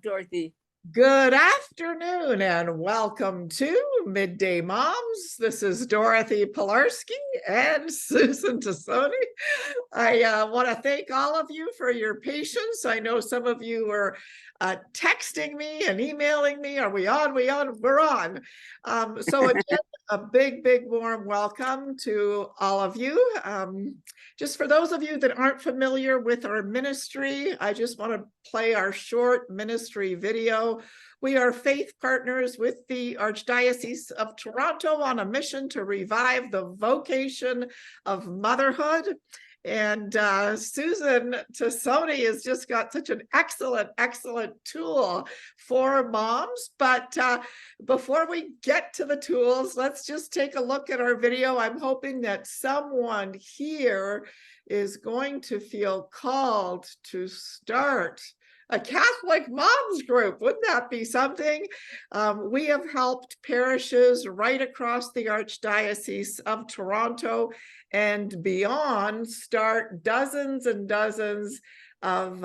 Dorothy. Good afternoon and welcome to Midday Moms. This is Dorothy Pilarski and Susan Tassone. I want to thank all of you for your patience. I know some of you were texting me and emailing me. Are we on? We're on. So again, a big warm welcome to all of you. Just for those of you that aren't familiar with our ministry, I just want to play our short ministry video. We are faith partners with the Archdiocese of Toronto on a mission to revive the vocation of motherhood. And Susan Tassone has just got such an excellent tool for moms. But before we get to the tools, let's just take a look at our video. I'm hoping that someone here is going to feel called to start a Catholic moms group. Wouldn't that be something? We have helped parishes right across the Archdiocese of Toronto and beyond start dozens and dozens of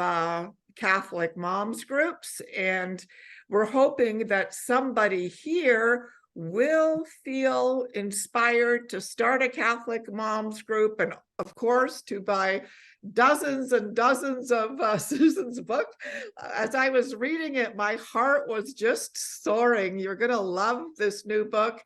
Catholic moms groups. And we're hoping that somebody here will feel inspired to start a Catholic moms group, and of course to buy dozens and dozens of Susan's book. As I was reading it, my heart was just soaring. You're going to love this new book.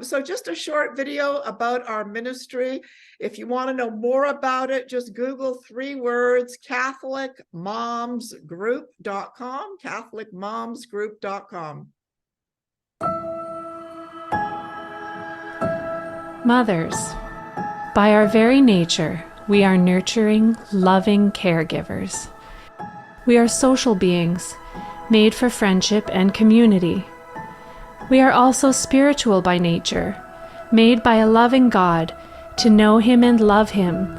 So just a short video about our ministry. If you want to know more about it, just Google 3 words, CatholicMomsGroup.com, CatholicMomsGroup.com. Mothers. By our very nature, we are nurturing, loving caregivers. We are social beings, made for friendship and community. We are also spiritual by nature, made by a loving God to know Him and love Him,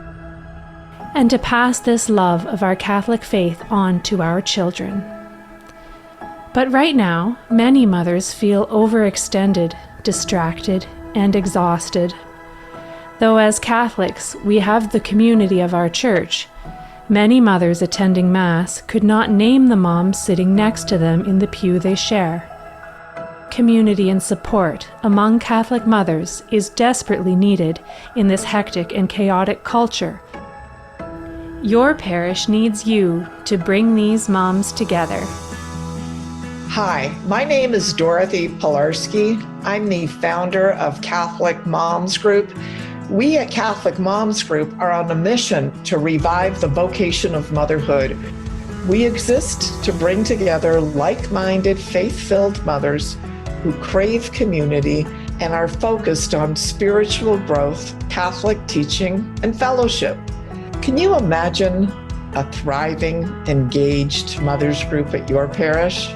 and to pass this love of our Catholic faith on to our children. But right now, many mothers feel overextended, distracted, and exhausted. Though as Catholics, we have the community of our church, many mothers attending Mass could not name the moms sitting next to them in the pew they share. Community and support among Catholic mothers is desperately needed in this hectic and chaotic culture. Your parish needs you to bring these moms together. Hi, my name is Dorothy Pilarski. I'm the founder of Catholic Moms Group. We at Catholic Moms Group are on a mission to revive the vocation of motherhood. We exist to bring together like-minded, faith-filled mothers who crave community and are focused on spiritual growth, Catholic teaching, and fellowship. Can you imagine a thriving, engaged mothers group at your parish?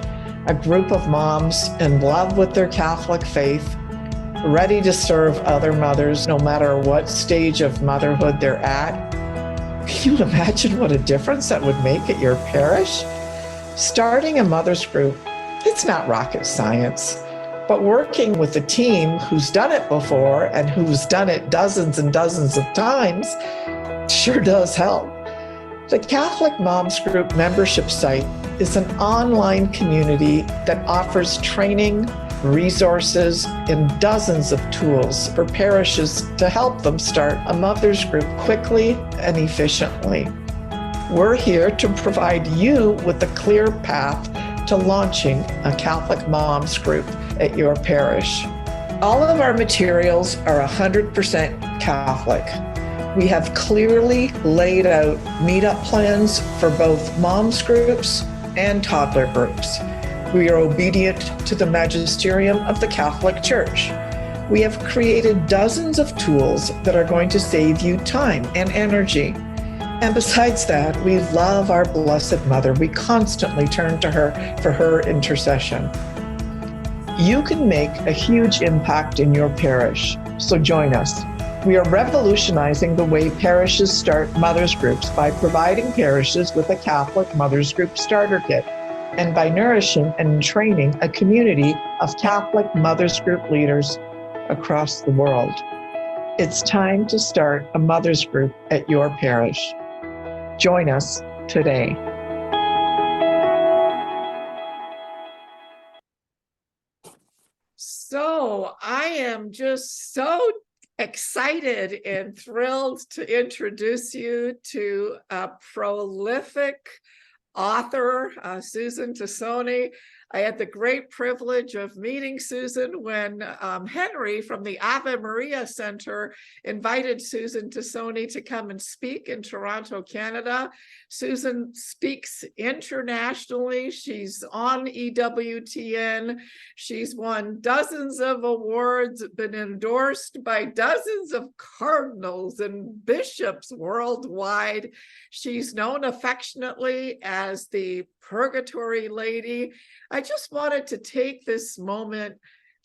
A group of moms in love with their Catholic faith, ready to serve other mothers no matter what stage of motherhood they're at. Can you imagine what a difference that would make at your parish? Starting a mothers group, it's not rocket science, but working with a team who's done it before and who's done it dozens and dozens of times sure does help. The Catholic Moms Group membership site is an online community that offers training, resources, and dozens of tools for parishes to help them start a mothers group quickly and efficiently. We're here to provide you with a clear path to launching a Catholic Moms Group at your parish. All of our materials are 100% Catholic. We have clearly laid out meetup plans for both moms groups and toddler groups. We are obedient to the magisterium of the Catholic Church. We have created dozens of tools that are going to save you time and energy. And besides that, we love our Blessed Mother. We constantly turn to her for her intercession. You can make a huge impact in your parish, so join us. We are revolutionizing the way parishes start mothers groups by providing parishes with a Catholic mothers group starter kit, and by nourishing and training a community of Catholic mothers group leaders across the world. It's time to start a mothers group at your parish. Join us today. So I am just so excited and thrilled to introduce you to a prolific author, Susan Tassone. I had the great privilege of meeting Susan when Henry from the Ave Maria Center invited Susan Tassone to come and speak in Toronto, Canada. Susan speaks internationally. She's on EWTN. She's won dozens of awards, been endorsed by dozens of cardinals and bishops worldwide. She's known affectionately as the Purgatory Lady. I just wanted to take this moment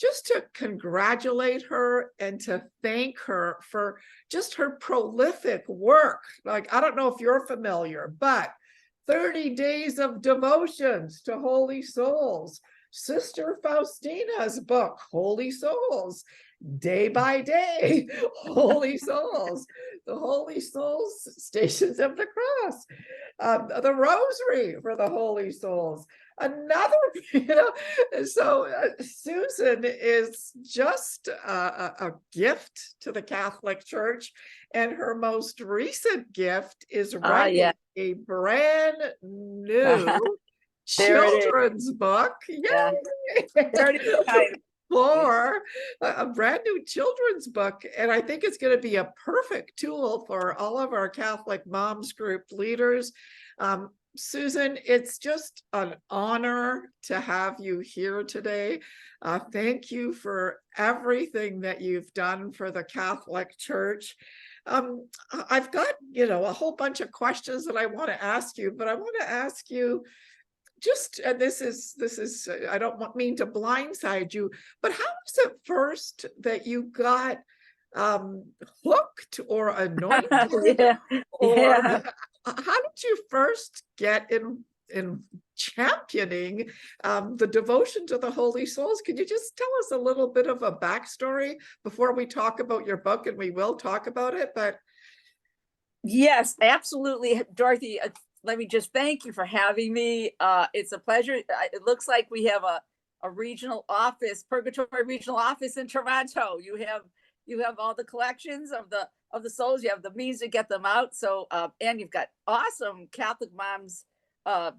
just to congratulate her and to thank her for just her prolific work. Like, I don't know if you're familiar, but 30 Days of Devotions to Holy Souls, Sister Faustina's book, Holy Souls, Day by Day, Holy Souls, the Holy Souls, Stations of the Cross, the Rosary for the Holy Souls. Another, so Susan is just a gift to the Catholic Church, and her most recent gift is writing a brand new children's book. Yeah. For a brand new children's book. And I think it's going to be a perfect tool for all of our Catholic Moms Group leaders. Susan, it's just an honor to have you here today. Thank you for everything that you've done for the Catholic Church. I've got, a whole bunch of questions that I want to ask you, but I want to ask you just, and this is, I don't mean to blindside you, but how was it first that you got hooked or anointed? How did you first get in championing the devotion to the Holy Souls? Could you just tell us a little bit of a backstory before we talk about your book? And we will talk about it, but. Yes, absolutely. Dorothy, let me just thank you for having me. It's a pleasure. It looks like we have a regional office, Purgatory regional office in Toronto. You have all the collections of the souls. You have the means to get them out. So and you've got awesome Catholic moms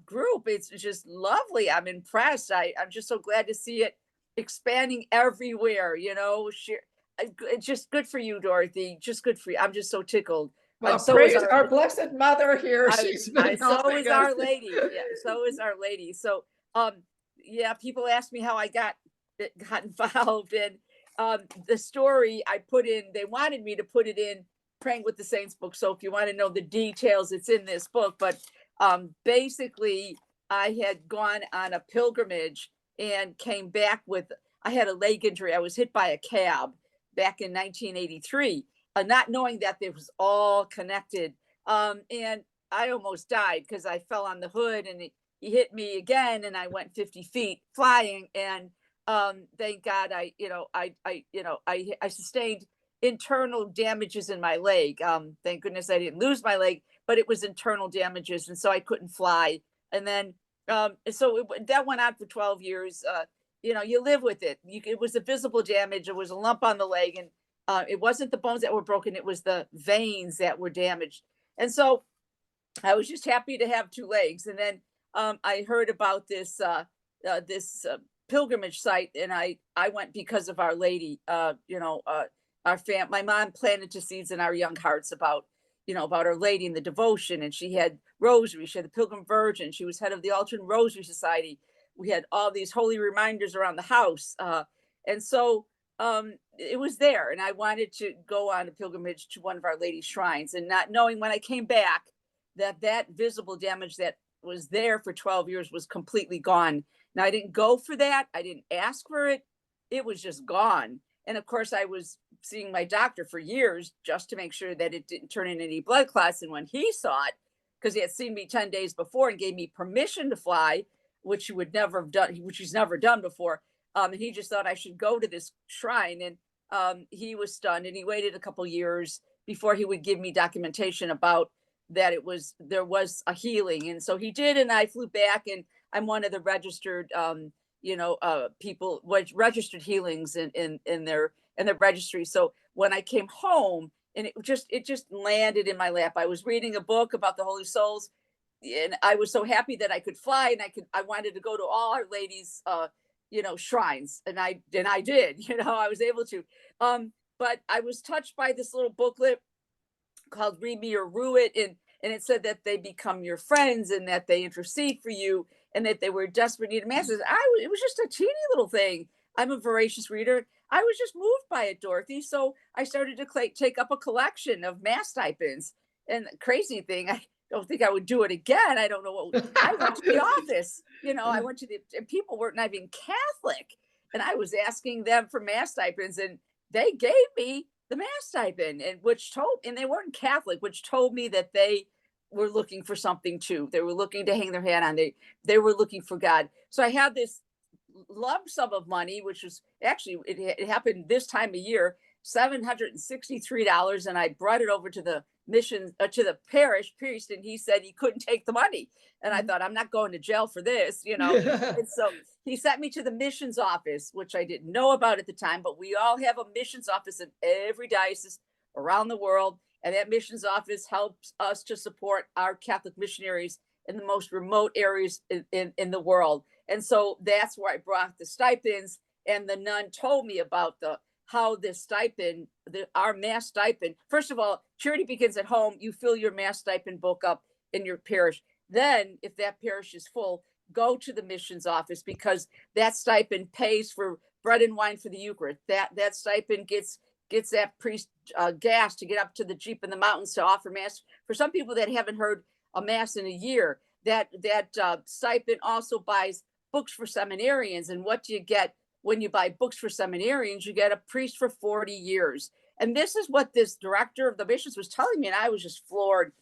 group. It's just lovely. I'm impressed. I'm just so glad to see it expanding everywhere. It's just good for you, Dorothy. Just good for you. I'm just so tickled. Well, so praise our Blessed Mother here. So is Our Lady. Yeah, so is Our Lady. So, people ask me how I got involved in the story I put in. They wanted me to put it in Praying with the Saints book. So if you want to know the details, it's in this book. But basically, I had gone on a pilgrimage and came back I had a leg injury. I was hit by a cab back in 1983. Not knowing that it was all connected. And I almost died because I fell on the hood and he hit me again and I went 50 feet flying. And thank God I sustained internal damages in my leg. Thank goodness I didn't lose my leg, but it was internal damages. And so I couldn't fly. And then, that went on for 12 years. You live with it. It was a visible damage. It was a lump on the leg, and it wasn't the bones that were broken. It was the veins that were damaged. And so I was just happy to have two legs. And then I heard about this pilgrimage site, and I went because of Our Lady. My mom planted seeds in our young hearts about Our Lady and the devotion. And she had rosary. She had the Pilgrim Virgin. She was head of the Alternate Rosary Society. We had all these holy reminders around the house. And so it was there, and I wanted to go on a pilgrimage to one of Our Lady's shrines, and not knowing when I came back that visible damage that was there for 12 years was completely gone. Now, I didn't go for that. I didn't ask for it. It was just gone. And of course, I was seeing my doctor for years just to make sure that it didn't turn in any blood clots. And when he saw it, because he had seen me 10 days before and gave me permission to fly, which he would never have done, which he's never done before. And he just thought I should go to this shrine. And he was stunned, and he waited a couple years before he would give me documentation about that there was a healing. And so he did, and I flew back, and I'm one of the registered people with registered healings in their registry. So when I came home, and it just landed in my lap. I was reading a book about the Holy Souls, and I was so happy that I could fly, and I wanted to go to all Our Lady's shrines, and I did. I was able to. But I was touched by this little booklet called Read Me or Rue It, and it said that they become your friends and that they intercede for you and that they were desperate need of masses. It was just a teeny little thing. I'm a voracious reader. I was just moved by it, Dorothy. So I started to take up a collection of mass stipends. And the crazy thing, I don't think I would do it again. I don't know what I went to the office. I went to and people weren't even Catholic, and I was asking them for mass stipends, and they gave me the mass stipend, and they weren't Catholic, which told me that they were looking for something too. They were looking to hang their hat on. They were looking for God. So I had this lump sum of money, which was actually, it happened this time of year, $763, and I brought it over to the mission, to the parish priest, and he said he couldn't take the money. And I thought, I'm not going to jail for this, And so he sent me to the missions office, which I didn't know about at the time, but we all have a missions office in every diocese around the world. And that missions office helps us to support our Catholic missionaries in the most remote areas in the world. And so that's where I brought the stipends. And the nun told me about how this stipend, our mass stipend, first of all, charity begins at home. You fill your mass stipend book up in your parish. Then if that parish is full, go to the missions office, because that stipend pays for bread and wine for the Eucharist. That stipend gets that priest gas to get up to the Jeep in the mountains to offer mass. For some people that haven't heard a mass in a year, that stipend also buys books for seminarians. And what do you get when you buy books for seminarians? You get a priest for 40 years. And this is what this director of the missions was telling me, and I was just floored.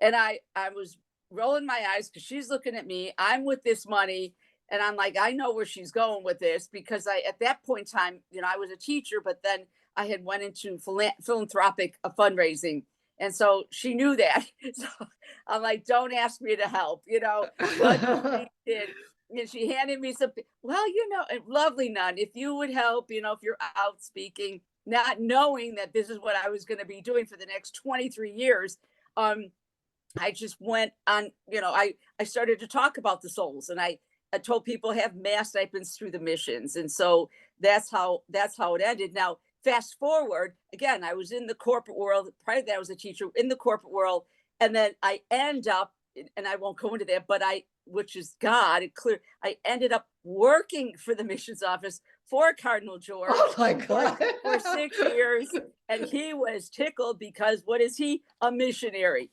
And I was rolling my eyes because she's looking at me. I'm with this money, and I'm like, I know where she's going with this, because at that point in time, I was a teacher, but then I had went into philanthropic fundraising. And so she knew that. So I'm like, don't ask me to help, but she did. And she handed me some, lovely nun, if you would help, if you're out speaking, not knowing that this is what I was going to be doing for the next 23 years. I just went on, I started to talk about the souls, and I told people have mass stipends through the missions. And so that's how it ended. Now, fast forward, again, I was in the corporate world. Prior to that, I was a teacher in the corporate world. And then I end up, and I won't go into that, but which is God, I ended up working for the missions office for Cardinal George. Oh my God. For 6 years. And he was tickled, because what is he? A missionary.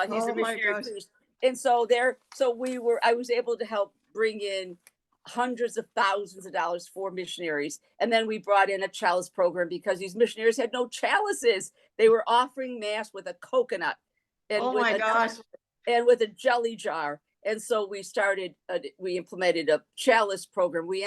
He's a missionary priest. And so I was able to help bring in hundreds of thousands of dollars for missionaries. And then we brought in a chalice program, because these missionaries had no chalices. They were offering mass with a coconut and and with a jelly jar. And so we implemented a chalice program. We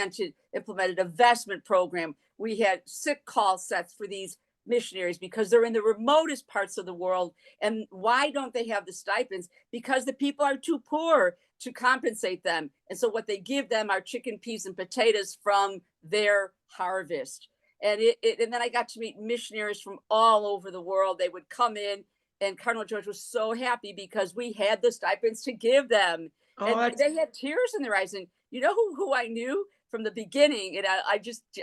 implemented a vestment program. We had sick call sets for these missionaries, because they're in the remotest parts of the world. And why don't they have the stipends? Because the people are too poor to compensate them. And so what they give them are chicken, peas, and potatoes from their harvest. And and then I got to meet missionaries from all over the world. They would come in, and Cardinal George was so happy because we had the stipends to give them. And they had tears in their eyes. And you know who I knew from the beginning? And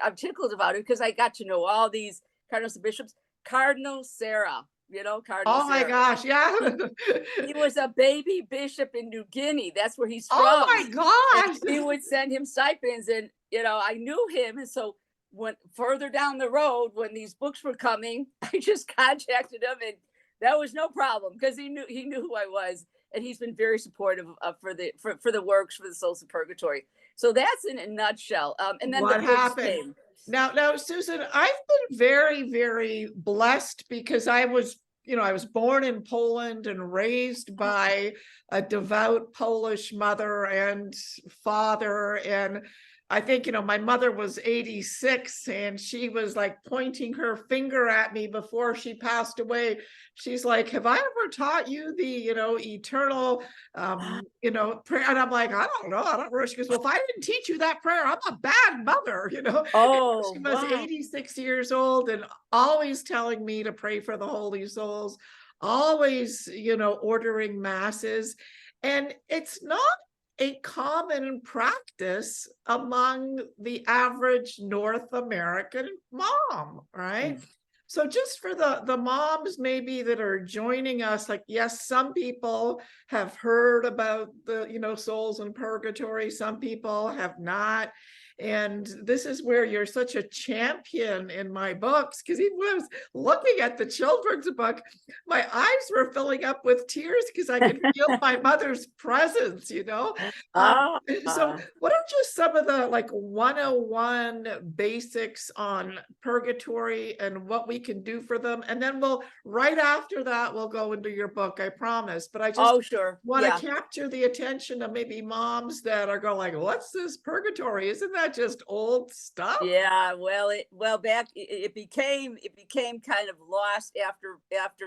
I'm tickled about it, because I got to know all these cardinals and bishops. Cardinal Sarah, Cardinal Oh my Sarah. gosh, yeah. He was a baby bishop in New Guinea. That's where he's from. Oh my gosh. And he would send him stipends, and I knew him. And so when further down the road, when these books were coming, I just contacted him, and that was no problem, because he knew who I was. And he's been very supportive for the works for the Souls of Purgatory. So that's in a nutshell. And then what happened? Now, Susan, I've been very, very blessed, because I was I was born in Poland and raised by a devout Polish mother and father. And I think, my mother was 86 and she was like pointing her finger at me before she passed away. She's like, have I ever taught you the, eternal, prayer? And I'm like, I don't know. I don't know. She goes, well, if I didn't teach you that prayer, I'm a bad mother, Oh, She was wow. 86 years old and always telling me to pray for the holy souls, always, ordering masses. And it's not a common practice among the average North American mom, right? Mm. So just for the moms maybe that are joining us, like, yes, some people have heard about the, souls in purgatory, some people have not. And this is where you're such a champion in my books, because even when I was looking at the children's book, my eyes were filling up with tears because I could feel my mother's presence, Ah, So what are just some of the 101 basics on purgatory and what we can do for them? And then right after that, we'll go into your book, I promise. But I just oh, sure. want Yeah. to capture the attention of maybe moms that are going like, what's this purgatory? Isn't that just old stuff? Yeah, back it became kind of lost after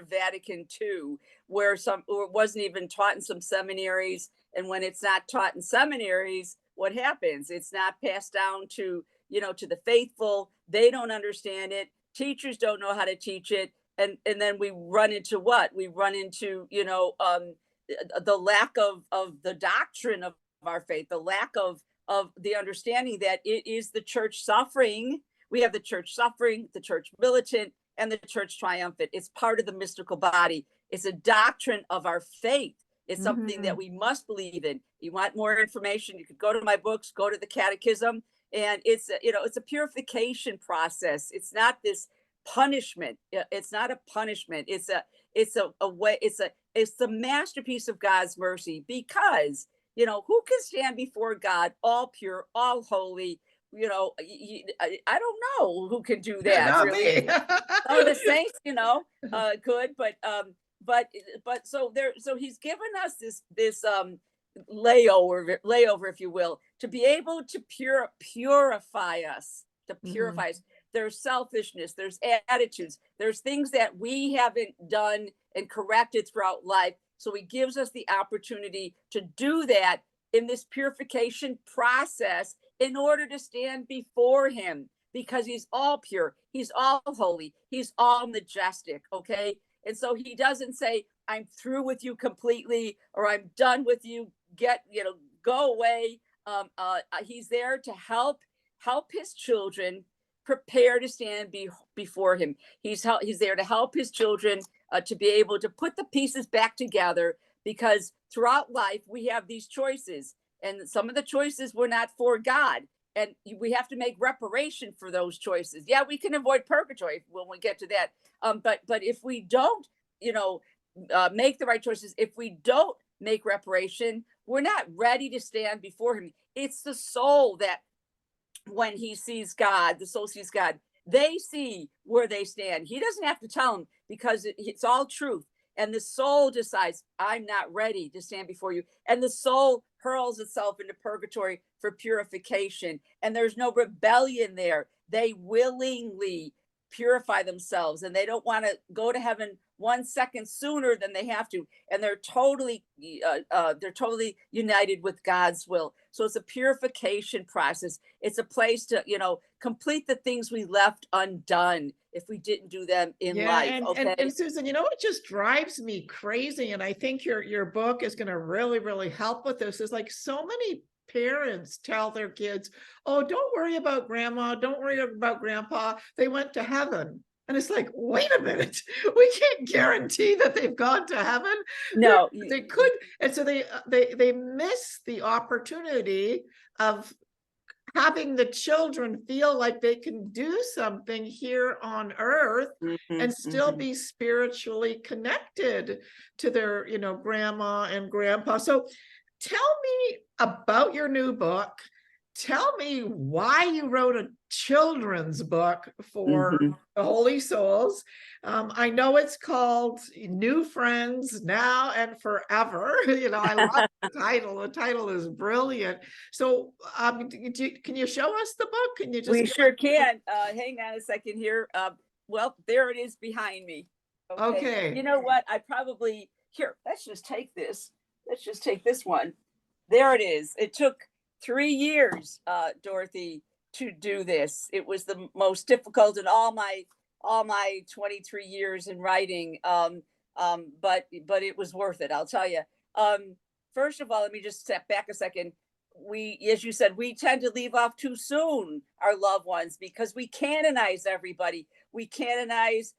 Vatican II, where it wasn't even taught in some seminaries. And when it's not taught in seminaries, what happens? It's not passed down to to the faithful. They don't understand it. Teachers don't know how to teach it, and then we run into what? We run into the lack of the doctrine of our faith, the lack of the understanding that it is the church suffering. We have the church suffering, the church militant, and the church triumphant. It's part of the mystical body. It's a doctrine of our faith. It's something that we must believe in. You want more information, you could go to my books, go to the catechism, and it's it's a purification process. It's not this punishment. It's not a punishment. It's a way. It's the masterpiece of God's mercy, because who can stand before God all pure, all holy? I don't know who can do that, Not really. me. Some of the saints, could, but so he's given us this layover, if you will, to be able to purify us, us. There's selfishness, there's attitudes, there's things that we haven't done and corrected throughout life. So he gives us the opportunity to do that in this purification process in order to stand before him, because he's all pure, he's all holy, he's all majestic. Okay. And so he doesn't say, I'm through with you completely, or I'm done with you, go away. He's there to help his children prepare to stand before him. He's there to help his children to be able to put the pieces back together, because throughout life we have these choices, and some of the choices were not for God, and we have to make reparation for those choices. Yeah, we can avoid purgatory when we get to that, but if we don't make the right choices, if we don't make reparation, we're not ready to stand before him. It's the soul that, when he sees God, the soul sees God, they see where they stand. He doesn't have to tell them, because it's all truth. And the soul decides, I'm not ready to stand before you. And the soul hurls itself into purgatory for purification. And there's no rebellion there. They willingly purify themselves, and they don't want to go to heaven 1 second sooner than they have to. And they're totally united with God's will. So it's a purification process. It's a place to, complete the things we left undone if we didn't do them in life. And Susan, what just drives me crazy, and I think your book is going to really, really help with this, is like so many parents tell their kids, oh, don't worry about grandma, don't worry about grandpa, they went to heaven. And it's like, wait a minute, we can't guarantee that they've gone to heaven. No, they could. And so they miss the opportunity of having the children feel like they can do something here on earth and still be spiritually connected to their, grandma and grandpa. So tell me about your new book. tell me why you wrote a children's book for the Holy Souls. I know it's called New Friends Now and Forever. I love the title. The title is brilliant. So can you show us the book? Can you just We sure can. Hang on a second here. Well, there it is behind me. Okay. You know what? Here, let's just take this. Let's just take this one. There it is. It took 3 years, Dorothy, to do this. It was the most difficult in all my 23 years in writing. But it was worth it, I'll tell you. First of all, let me just step back a second. As you said, we tend to leave off too soon our loved ones because we canonize everybody. We canonize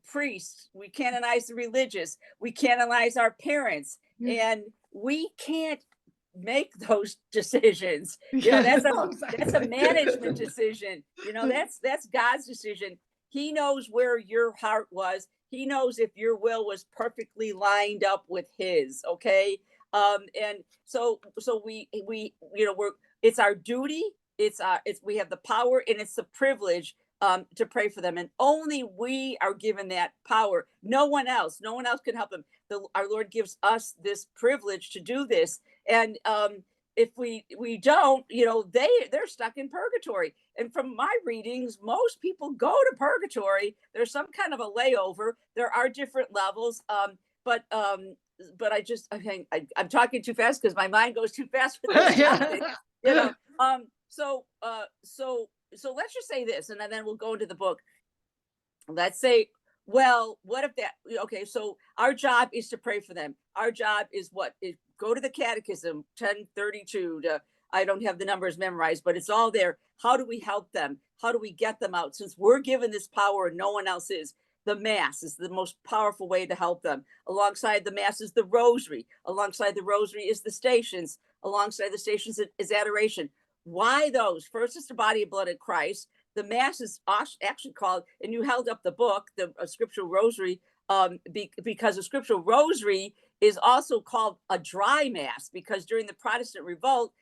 priests. We canonize the religious. We canonize our parents, and we can't make those decisions. That's a management decision. That's God's decision. He knows where your heart was. He knows if your will was perfectly lined up with his. Okay. And so it's our duty. We have the power and it's the privilege to pray for them, and only we are given that power. No one else can help them. Our Lord gives us this privilege to do this, and if we don't, they're stuck in purgatory. And from my readings, most people go to purgatory. There's some kind of a layover. There are different levels, but I'm talking too fast because my mind goes too fast for this topic. So let's just say this, and then we'll go into the book. Let's say, well, what if that? Okay, so our job is to pray for them. Our job is what? Go to the Catechism 1032. I don't have the numbers memorized, but it's all there. How do we help them? How do we get them out? Since we're given this power and no one else is. The Mass is the most powerful way to help them. Alongside the Mass is the Rosary. Alongside the Rosary is the Stations. Alongside the Stations is adoration. Why those? First, it's the body and blood of Christ. The Mass is actually called, and you held up the book, the Scriptural Rosary, because the Scriptural Rosary is also called a dry Mass, because during the Protestant Revolt,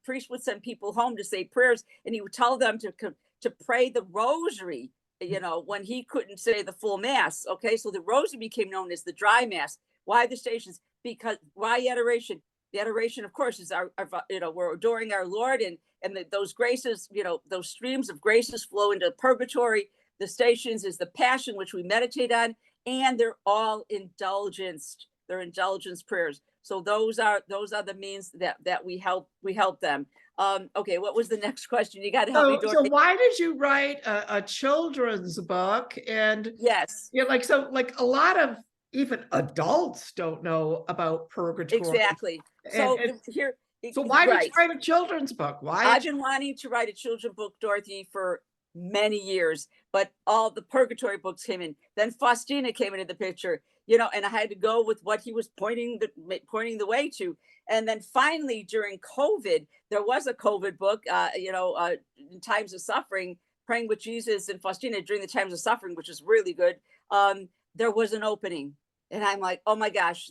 priests would send people home to say prayers, and he would tell them to pray the Rosary, when he couldn't say the full Mass. Okay, so the Rosary became known as the dry Mass. Why the Stations? Because why adoration? The adoration, of course, is our we're adoring our Lord, and those graces, those streams of graces flow into purgatory. The Stations is the Passion, which we meditate on, and they're all indulgenced. They're indulgence prayers. So those are the means that we help them. Okay, what was the next question? You got to help me, Dorothy. So why did you write a children's book? And yes, like a lot of even adults don't know about purgatory. Exactly. So why did you write a children's book? I've been wanting to write a children's book, Dorothy, for many years, but all the purgatory books came in. Then Faustina came into the picture, and I had to go with what he was pointing the way to. And then finally, during COVID, there was a COVID book, in times of suffering, praying with Jesus and Faustina during the times of suffering, which is really good. There was an opening, and I'm like, oh my gosh,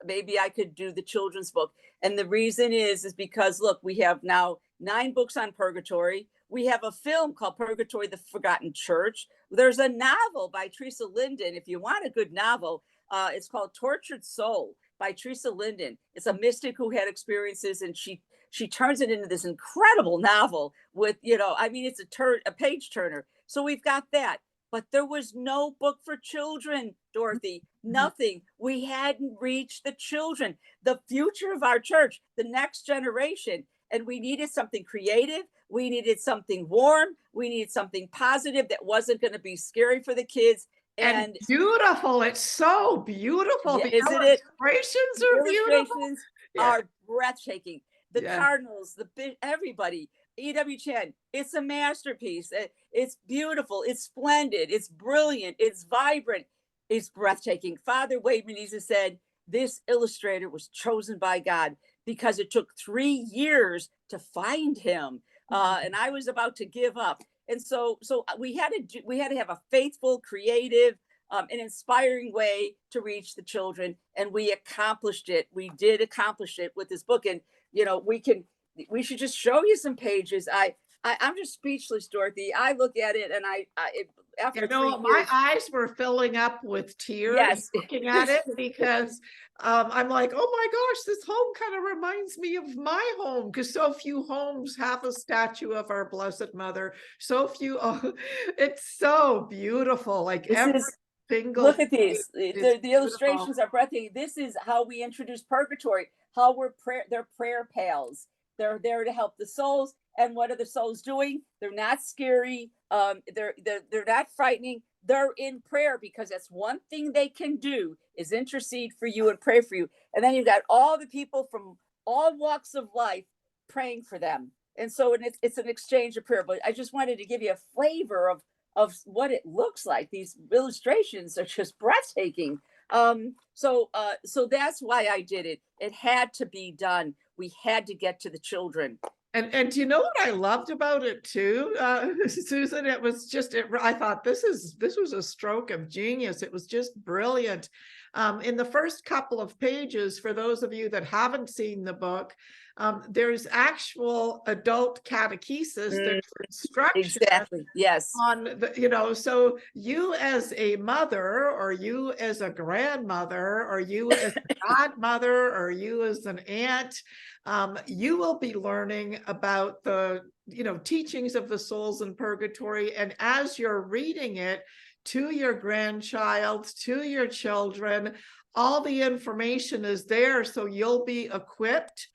maybe I could do the children's book. And the reason is because look, we have now 9 books on purgatory. We have a film called Purgatory, the Forgotten Church. There's a novel by Teresa Linden. If you want a good novel, it's called Tortured Soul by Teresa Linden. It's a mystic who had experiences, and she turns it into this incredible novel with, it's a page turner. So we've got that. But there was no book for children, Dorothy. Nothing. We hadn't reached the children, the future of our church, the next generation. And we needed something creative. We needed something warm. We needed something positive that wasn't going to be scary for the kids. And beautiful. It's so beautiful. Yeah, the illustrations are beautiful. Are breathtaking. The cardinals, everybody. E.W. Chan, it's a masterpiece. It's beautiful. It's splendid. It's brilliant. It's vibrant. It's breathtaking. Father Wade Menezes said this illustrator was chosen by God because it took 3 years to find him, and I was about to give up. And so we had to have a faithful, creative, an inspiring way to reach the children, and we accomplished it. We did accomplish it with this book, and we can. we should just show you some pages. I'm just speechless, Dorothy. I look at it and after You 3 know, my years, eyes were filling up with tears yes. looking at it because I'm like, oh my gosh, this home kind of reminds me of my home because so few homes have a statue of our Blessed Mother. So few, oh, it's so beautiful. Like This every is, single look at page these. is The beautiful. illustrations are breathtaking. This is how we introduce purgatory, how they're prayer pals. They're there to help the souls. And what are the souls doing? They're not scary. They're not frightening. They're in prayer because that's one thing they can do is intercede for you and pray for you. And then you've got all the people from all walks of life praying for them. And so it's an exchange of prayer. But I just wanted to give you a flavor of what it looks like. These illustrations are just breathtaking. So that's why I did it. It had to be done. We had to get to the children. And you know what I loved about it too, Susan? It was just, I thought this was a stroke of genius. It was just brilliant. In the first couple of pages, for those of you that haven't seen the book, there's actual adult catechesis, there's instruction Exactly. Yes. on the, so you as a mother, or you as a grandmother, or you as a godmother, or you as an aunt, you will be learning about the teachings of the souls in purgatory. And as you're reading it to your grandchild, to your children, all the information is there, so you'll be equipped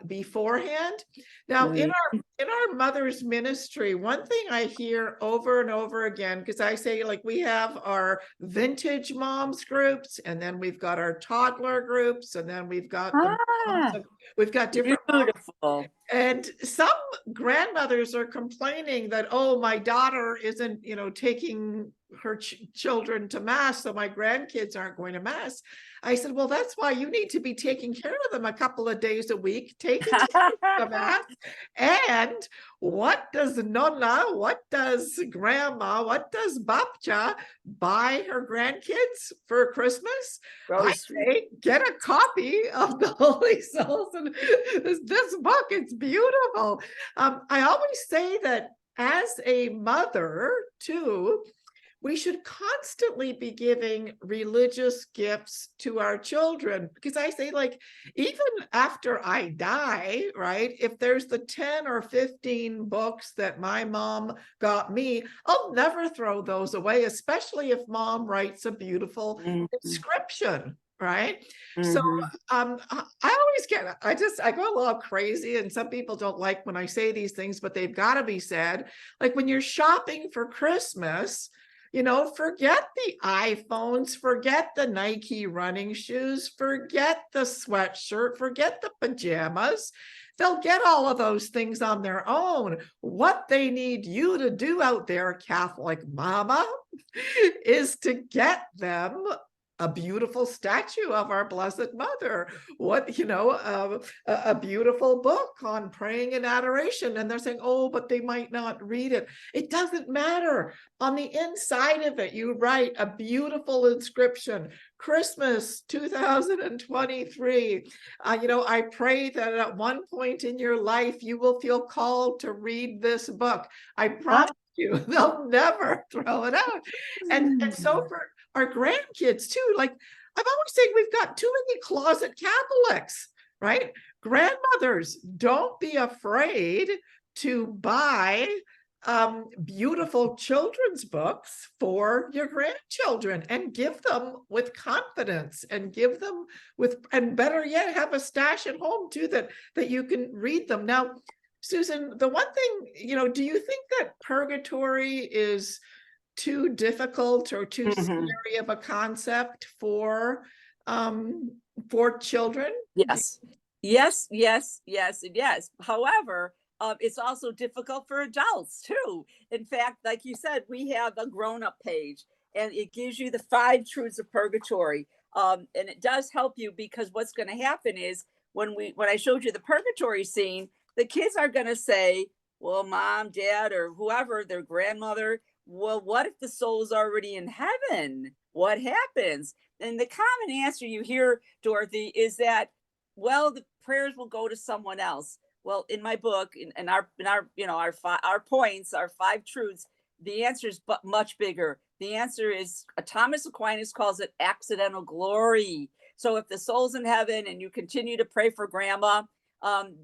beforehand. Now, in our mother's ministry, one thing I hear over and over again, because I say, like, we have our vintage moms groups, and then we've got our toddler groups, and then we've got we've got different beautiful. And some grandmothers are complaining that, oh, my daughter isn't, taking her children to mass, so my grandkids aren't going to mass. I said, well, that's why you need to be taking care of them a couple of days a week, taking to mass. And what does Nonna, what does Grandma, what does Babcha buy her grandkids for Christmas? I say, get a copy of the Holy Souls and this book. It's beautiful. I always say that as a mother too, we should constantly be giving religious gifts to our children, because I say, like, even after I die, right, if there's the 10 or 15 books that my mom got me, I'll never throw those away, especially if mom writes a beautiful inscription. Right. So I always I go a little crazy, and some people don't like when I say these things, but they've got to be said. Like when you're shopping for Christmas, forget the iPhones, forget the Nike running shoes, forget the sweatshirt, forget the pajamas. They'll get all of those things on their own. What they need you to do out there, Catholic mama, is to get them a beautiful statue of our Blessed Mother, a beautiful book on praying and adoration. And they're saying, oh, but they might not read it. It doesn't matter. On the inside of it, you write a beautiful inscription, Christmas 2023. I pray that at one point in your life, you will feel called to read this book. I promise you, they'll never throw it out. And so for our grandkids too, like I've always said, we've got too many closet Catholics, right? Grandmothers, don't be afraid to buy beautiful children's books for your grandchildren, and give them with confidence, and give them and better yet, have a stash at home too, that you can read them. Now, Susan, the one thing, do you think that purgatory is too difficult or too scary of a concept for children? Yes. However, it's also difficult for adults too. In fact, like you said, we have a grown-up page, and it gives you the 5 truths of purgatory. And it does help you, because what's going to happen is when I showed you the purgatory scene, the kids are going to say, well, mom, dad, or whoever, their grandmother, well, what if the soul's already in heaven? What happens? And the common answer you hear, Dorothy, is that, well, the prayers will go to someone else. Well, in my book, in our our points, our 5 truths, the answer is but much bigger. The answer is Thomas Aquinas calls it accidental glory. So if the soul's in heaven and you continue to pray for grandma,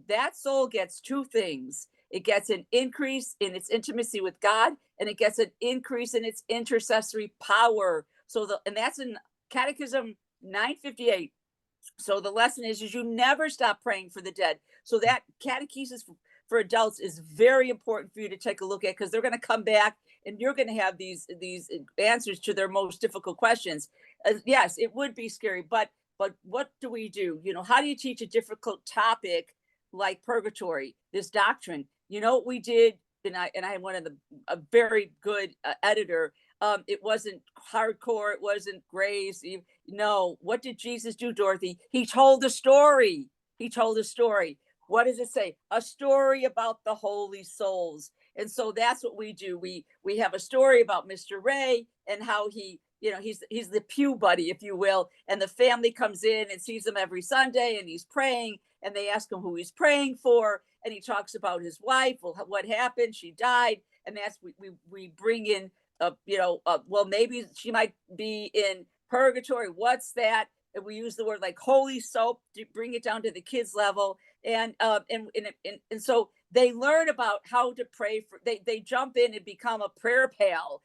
that soul gets 2 things. It gets an increase in its intimacy with God, and it gets an increase in its intercessory power. And that's in Catechism 958. So the lesson is you never stop praying for the dead. So that catechesis for adults is very important for you to take a look at, because they're going to come back and you're going to have these answers to their most difficult questions. Yes, it would be scary, but what do we do? How do you teach a difficult topic like purgatory, this doctrine? What we did, and I had a very good editor. It wasn't hardcore. It wasn't grace. No, what did Jesus do, Dorothy? He told a story. He told a story. What does it say? A story about the holy souls. And so that's what we do. We have a story about Mr. Ray and how he's the pew buddy, if you will. And the family comes in and sees him every Sunday, and he's praying, and they ask him who he's praying for. And he talks about his wife. Well, what happened? She died. And that's, we bring in, well, maybe she might be in purgatory. What's that? And we use the word like holy soap to bring it down to the kids level. And so they learn about how to pray for, they jump in and become a prayer pal,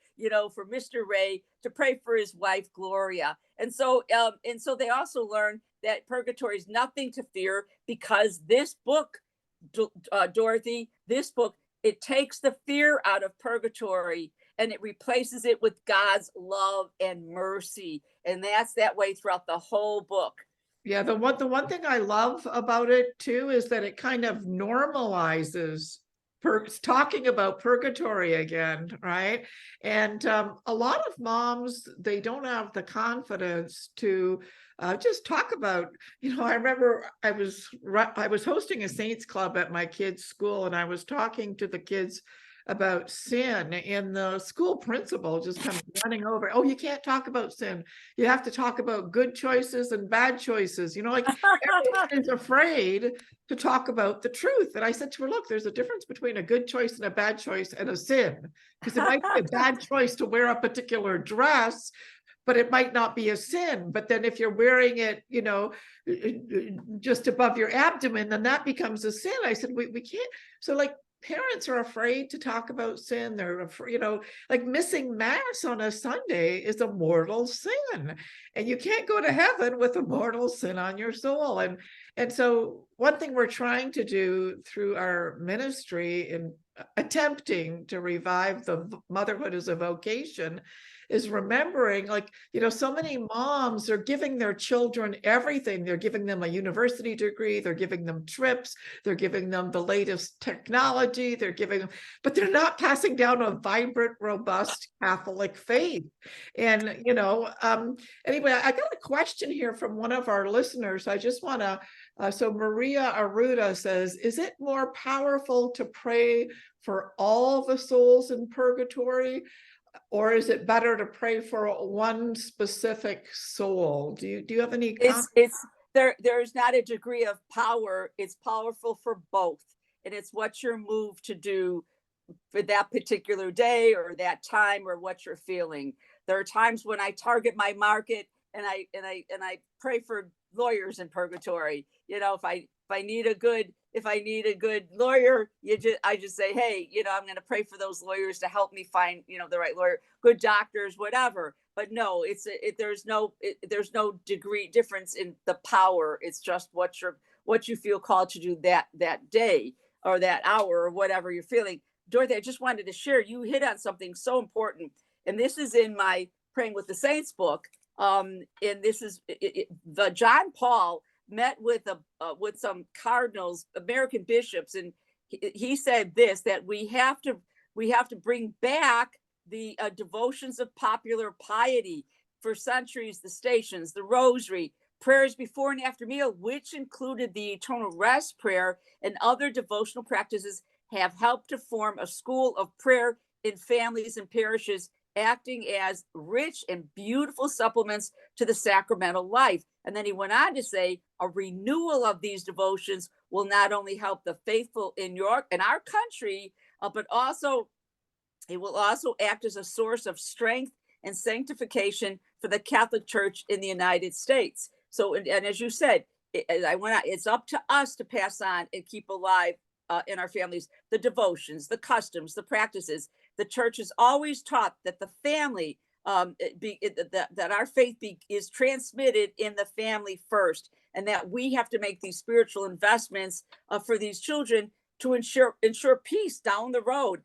for Mr. Ray to pray for his wife, Gloria. And so they also learn that purgatory is nothing to fear, because this book, Dorothy, this book, it takes the fear out of purgatory and it replaces it with God's love and mercy. And that's that way throughout the whole book. Yeah, the one thing I love about it too is that it kind of normalizes talking about purgatory again, right? And a lot of moms, they don't have the confidence to just talk about, I remember I was hosting a Saints Club at my kids' school, and I was talking to the kids about sin, and the school principal just kind of running over, oh, you can't talk about sin. You have to talk about good choices and bad choices. Like everyone is afraid to talk about the truth. And I said to her, look, there's a difference between a good choice and a bad choice and a sin, because it might be a bad choice to wear a particular dress, but it might not be a sin. But then if you're wearing it, just above your abdomen, then that becomes a sin. I said, we can't. So like, parents are afraid to talk about sin. They're afraid, like missing mass on a Sunday is a mortal sin, and you can't go to heaven with a mortal sin on your soul. And so one thing we're trying to do through our ministry in attempting to revive the motherhood as a vocation is remembering, like, so many moms are giving their children everything. They're giving them a university degree, they're giving them trips, they're giving them the latest technology, but they're not passing down a vibrant, robust Catholic faith. And, anyway, I got a question here from one of our listeners. I just want to, so Maria Aruda says, is it more powerful to pray for all the souls in purgatory, or is it better to pray for one specific soul? Do you have any comments? There's not a degree of power. It's powerful for both, and it's what you're moved to do for that particular day or that time or what you're feeling. There are times when I target my market and I pray for lawyers in purgatory. If I need a good lawyer, I just say, hey, I'm going to pray for those lawyers to help me find, the right lawyer, good doctors, whatever. But no, there's no degree difference in the power. It's just what you feel called to do that day or that hour or whatever you're feeling. Dorothy, I just wanted to share, you hit on something so important. And this is in my Praying with the Saints book. And this is the John Paul met with some cardinals, American bishops, and he said this, that we have to bring back the devotions of popular piety. For centuries, the stations, the rosary, prayers before and after meal, which included the eternal rest prayer and other devotional practices, have helped to form a school of prayer in families and parishes acting as rich and beautiful supplements to the sacramental life. And then he went on to say, a renewal of these devotions will not only help the faithful in our country, but also it will also act as a source of strength and sanctification for the Catholic Church in the United States. So, and as you said, it's up to us to pass on and keep alive in our families the devotions, the customs, the practices. The Church has always taught that the family, that our faith is transmitted in the family first, and that we have to make these spiritual investments for these children to ensure peace down the road.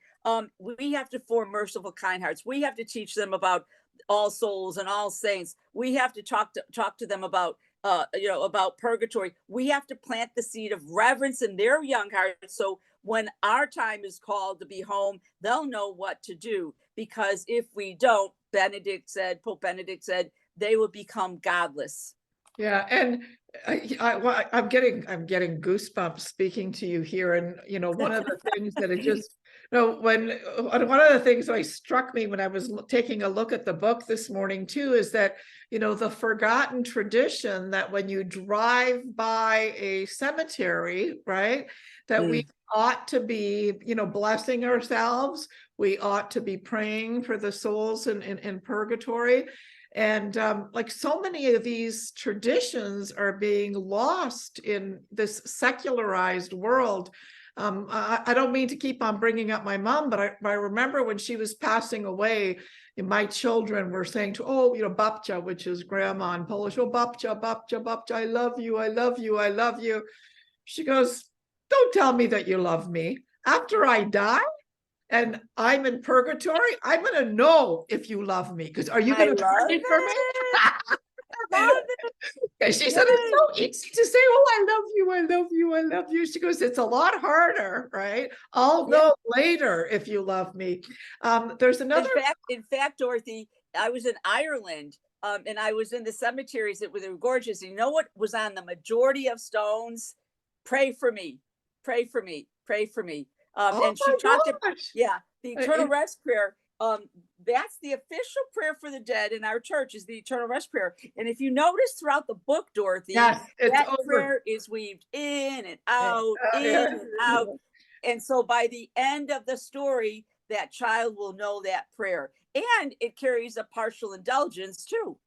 We have to form merciful, kind hearts. We have to teach them about all souls and all saints. We have to talk to them about about purgatory. We have to plant the seed of reverence in their young hearts, so when our time is called to be home, they'll know what to do. Because if we don't, Pope Benedict said, they will become godless. Yeah, and I'm getting goosebumps speaking to you here, and one of the things that it just one of the things that struck me when I was taking a look at the book this morning too is that the forgotten tradition that when you drive by a cemetery, right, that we ought to be blessing ourselves, we ought to be praying for the souls in purgatory. And like so many of these traditions are being lost in this secularized world. I don't mean to keep on bringing up my mom, but I remember when she was passing away, my children were saying to, babcia, which is grandma in Polish, babcia, babcia, babcia, I love you, I love you, I love you. She goes, don't tell me that you love me. After I die, and I'm in purgatory, I'm going to know if you love me, because are you going to pray for me? And she said, it's so easy to say, I love you, I love you, I love you. She goes, it's a lot harder, right? I'll know later if you love me. There's another. In fact, Dorothy, I was in Ireland, and I was in the cemeteries that were gorgeous. You know what was on the majority of stones? Pray for me, pray for me, pray for me. And she talked about, the eternal rest prayer. That's the official prayer for the dead in our church, is the eternal rest prayer. And if you notice throughout the book, Dorothy, that prayer is weaved in and out, in and out. And so by the end of the story, that child will know that prayer. And it carries a partial indulgence too.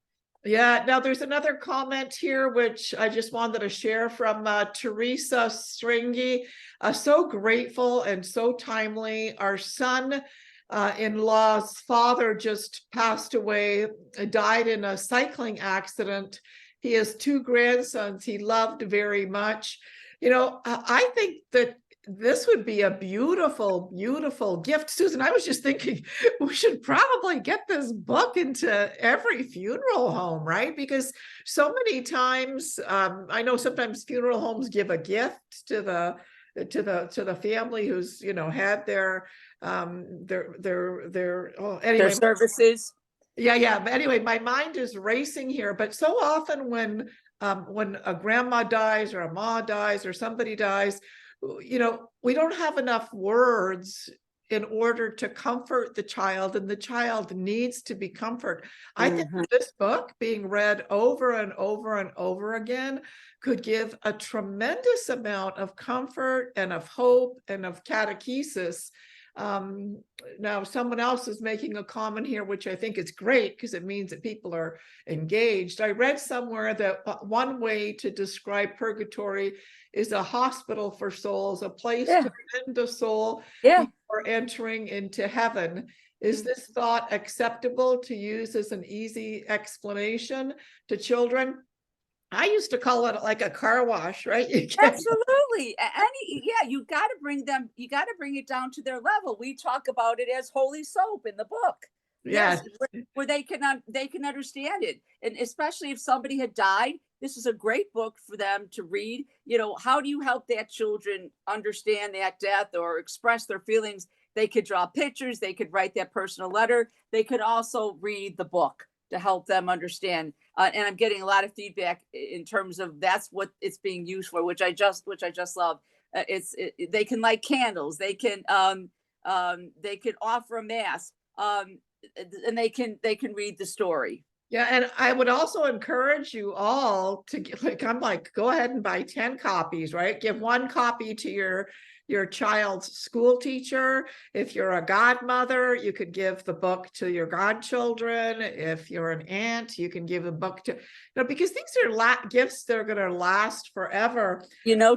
Yeah, now there's another comment here, which I just wanted to share from Teresa Stringy. So grateful and so timely. Our son-in-law's father just passed away, died in a cycling accident. He has 2 grandsons he loved very much. I think that this would be a beautiful, beautiful gift. Susan, I was just thinking we should probably get this book into every funeral home, right? Because so many times, I know sometimes funeral homes give a gift to the family who's had their services. Yeah. But anyway, my mind is racing here. But so often when a grandma dies or a ma dies or somebody dies, we don't have enough words in order to comfort the child, and the child needs to be comforted. I think this book being read over and over and over again could give a tremendous amount of comfort and of hope and of catechesis. Now someone else is making a comment here, which I think is great because it means that people are engaged. I read somewhere that one way to describe purgatory is a hospital for souls, a place to mend a soul before entering into heaven. Is this thought acceptable to use as an easy explanation to children? I used to call it like a car wash, right? Absolutely. You got to bring it down to their level. We talk about it as holy soap in the book. Yes. Where they can understand it. And especially if somebody had died, this is a great book for them to read. How do you help that children understand that death or express their feelings? They could draw pictures, they could write that personal letter. They could also read the book to help them understand. And I'm getting a lot of feedback in terms of that's what it's being used for, which I just love. They can light candles. They can offer a mass. and they can read the story. Yeah, and I would also encourage you all to I'm like, go ahead and buy 10 copies, right? Give one copy to your child's school teacher. If you're a godmother, you could give the book to your godchildren. If you're an aunt, you can give the book to, because these are gifts that are going to last forever.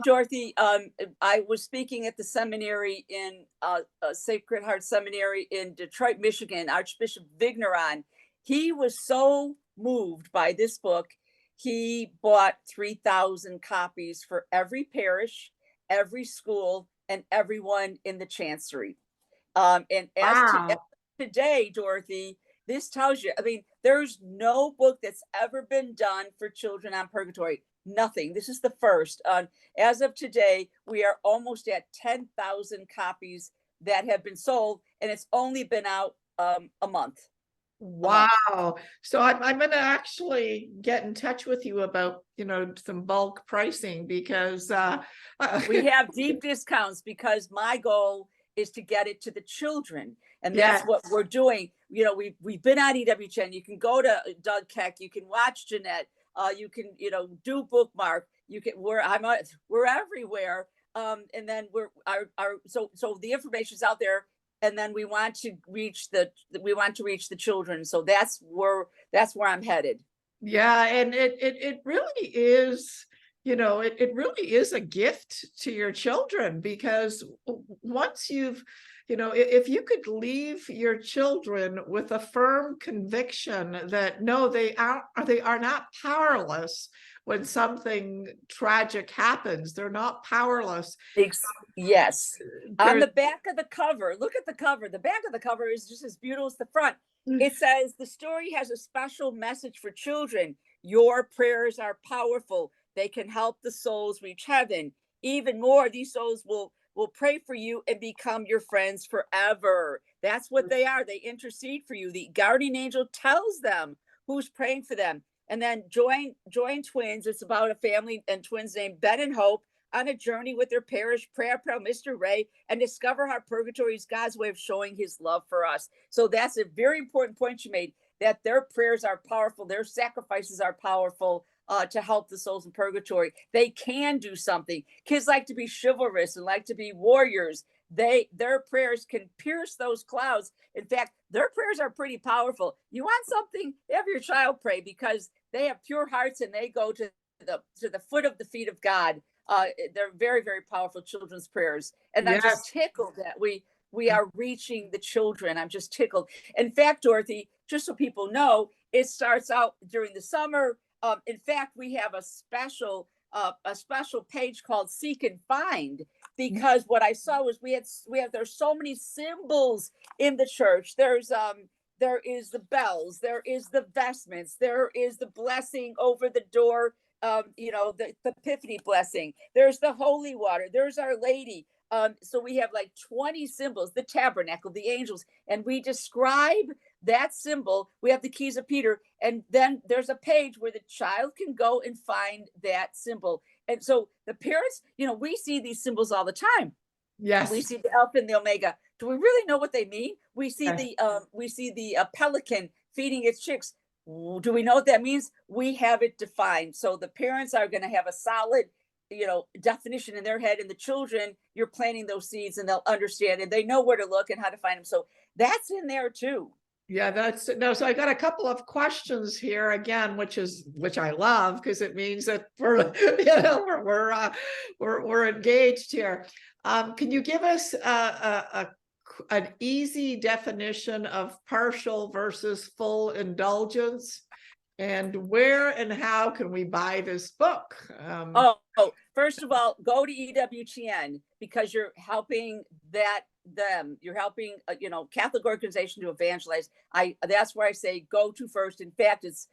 Dorothy, I was speaking at the seminary in Sacred Heart Seminary in Detroit, Michigan. Archbishop Vigneron, he was so moved by this book, he bought 3,000 copies for every parish, every school, and everyone in the chancery. And as today, Dorothy, this tells you, I mean, there's no book that's ever been done for children on purgatory. Nothing. This is the first. As of today, we are almost at 10,000 copies that have been sold, and it's only been out a month. Wow. So I'm going to actually get in touch with you about, some bulk pricing, because we have deep discounts, because my goal is to get it to the children. And that's what we're doing. We've been on EWTN. You can go to Doug Keck. You can watch Jeanette. You can, do bookmark. You can, we're everywhere. And then so the information's out there. And then we want to reach the children. So that's where I'm headed. Yeah, and it really is, it really is a gift to your children, because once you've, if you could leave your children with a firm conviction that no, they are not powerless when something tragic happens. They're not powerless. Yes. On the back of the cover, look at the cover. The back of the cover is just as beautiful as the front. It says, the story has a special message for children. Your prayers are powerful. They can help the souls reach heaven. Even more, these souls will pray for you and become your friends forever. That's what they are. They intercede for you. The guardian angel tells them who's praying for them. And then join twins. It's about a family and twins named Ben and Hope on a journey with their parish prayer pal, Mr. Ray, and discover how purgatory is God's way of showing his love for us. So that's a very important point you made, that their prayers are powerful. Their sacrifices are powerful to help the souls in purgatory. They can do something. Kids like to be chivalrous and like to be warriors. Their prayers can pierce those clouds. In fact, their prayers are pretty powerful. You want something, have your child pray, because they have pure hearts and they go to the foot of the feet of God. They're very, very powerful children's prayers. And I'm just tickled that we are reaching the children. I'm just tickled. In fact, Dorothy, just so people know, it starts out during the summer. In fact, we have a special page called Seek and Find, because what I saw was there's so many symbols in the church. There is the bells, there is the vestments, there is the blessing over the door, the Epiphany blessing. There's the holy water. There's Our Lady. So we have like 20 symbols, the tabernacle, the angels, and we describe that symbol. We have the keys of Peter, and then there's a page where the child can go and find that symbol. And so the parents, we see these symbols all the time. Yes. We see the Alpha and the Omega. Do we really know what they mean? We see the pelican feeding its chicks. Do we know what that means? We have it defined. So the parents are going to have a solid, definition in their head, and the children, you're planting those seeds and they'll understand and they know where to look and how to find them. So that's in there too. Yeah, so I got a couple of questions here again, which I love, because it means that we're engaged here. Can you give us an easy definition of partial versus full indulgence, and where and how can we buy this book? First of all, go to EWTN, because you're helping them. You're helping, Catholic organization to evangelize. That's where I say go to first. In fact, it's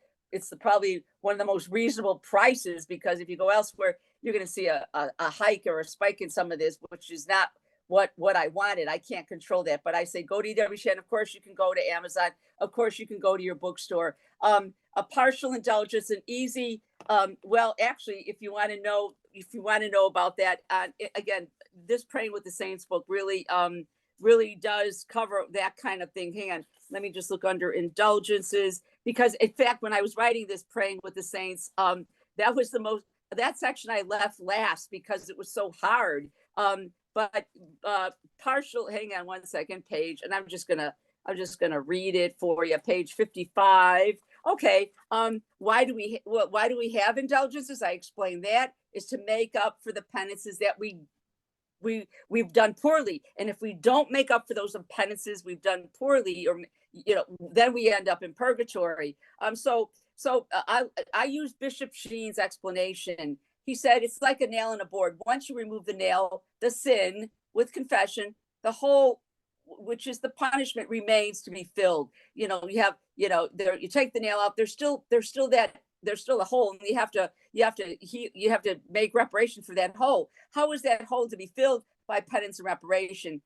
probably one of the most reasonable prices, because if you go elsewhere, you're going to see a hike or a spike in some of this, which is not what I wanted. I can't control that, but I say go to EWTN. Of course, you can go to Amazon. Of course, you can go to your bookstore. A partial indulgence, an easy. Well, actually, if you want to know about that, again, this Praying with the Saints book really does cover that kind of thing. Hang on, let me just look under indulgences, because in fact, when I was writing this praying with the saints, that section I left last because it was so hard. But partial, hang on one second, page, and I'm just gonna read it for you. Page 55. Okay. Why do we have indulgences? I explained that is to make up for the penances that we've done poorly. And if we don't make up for those penances we've done poorly, or then we end up in purgatory. So I use Bishop Sheen's explanation. He said it's like a nail in a board. Once you remove the nail, the sin with confession, the hole, which is the punishment, remains to be filled. You take the nail out. There's still a hole, and you have to make reparation for that hole. How is that hole to be filled? By penance and reparation.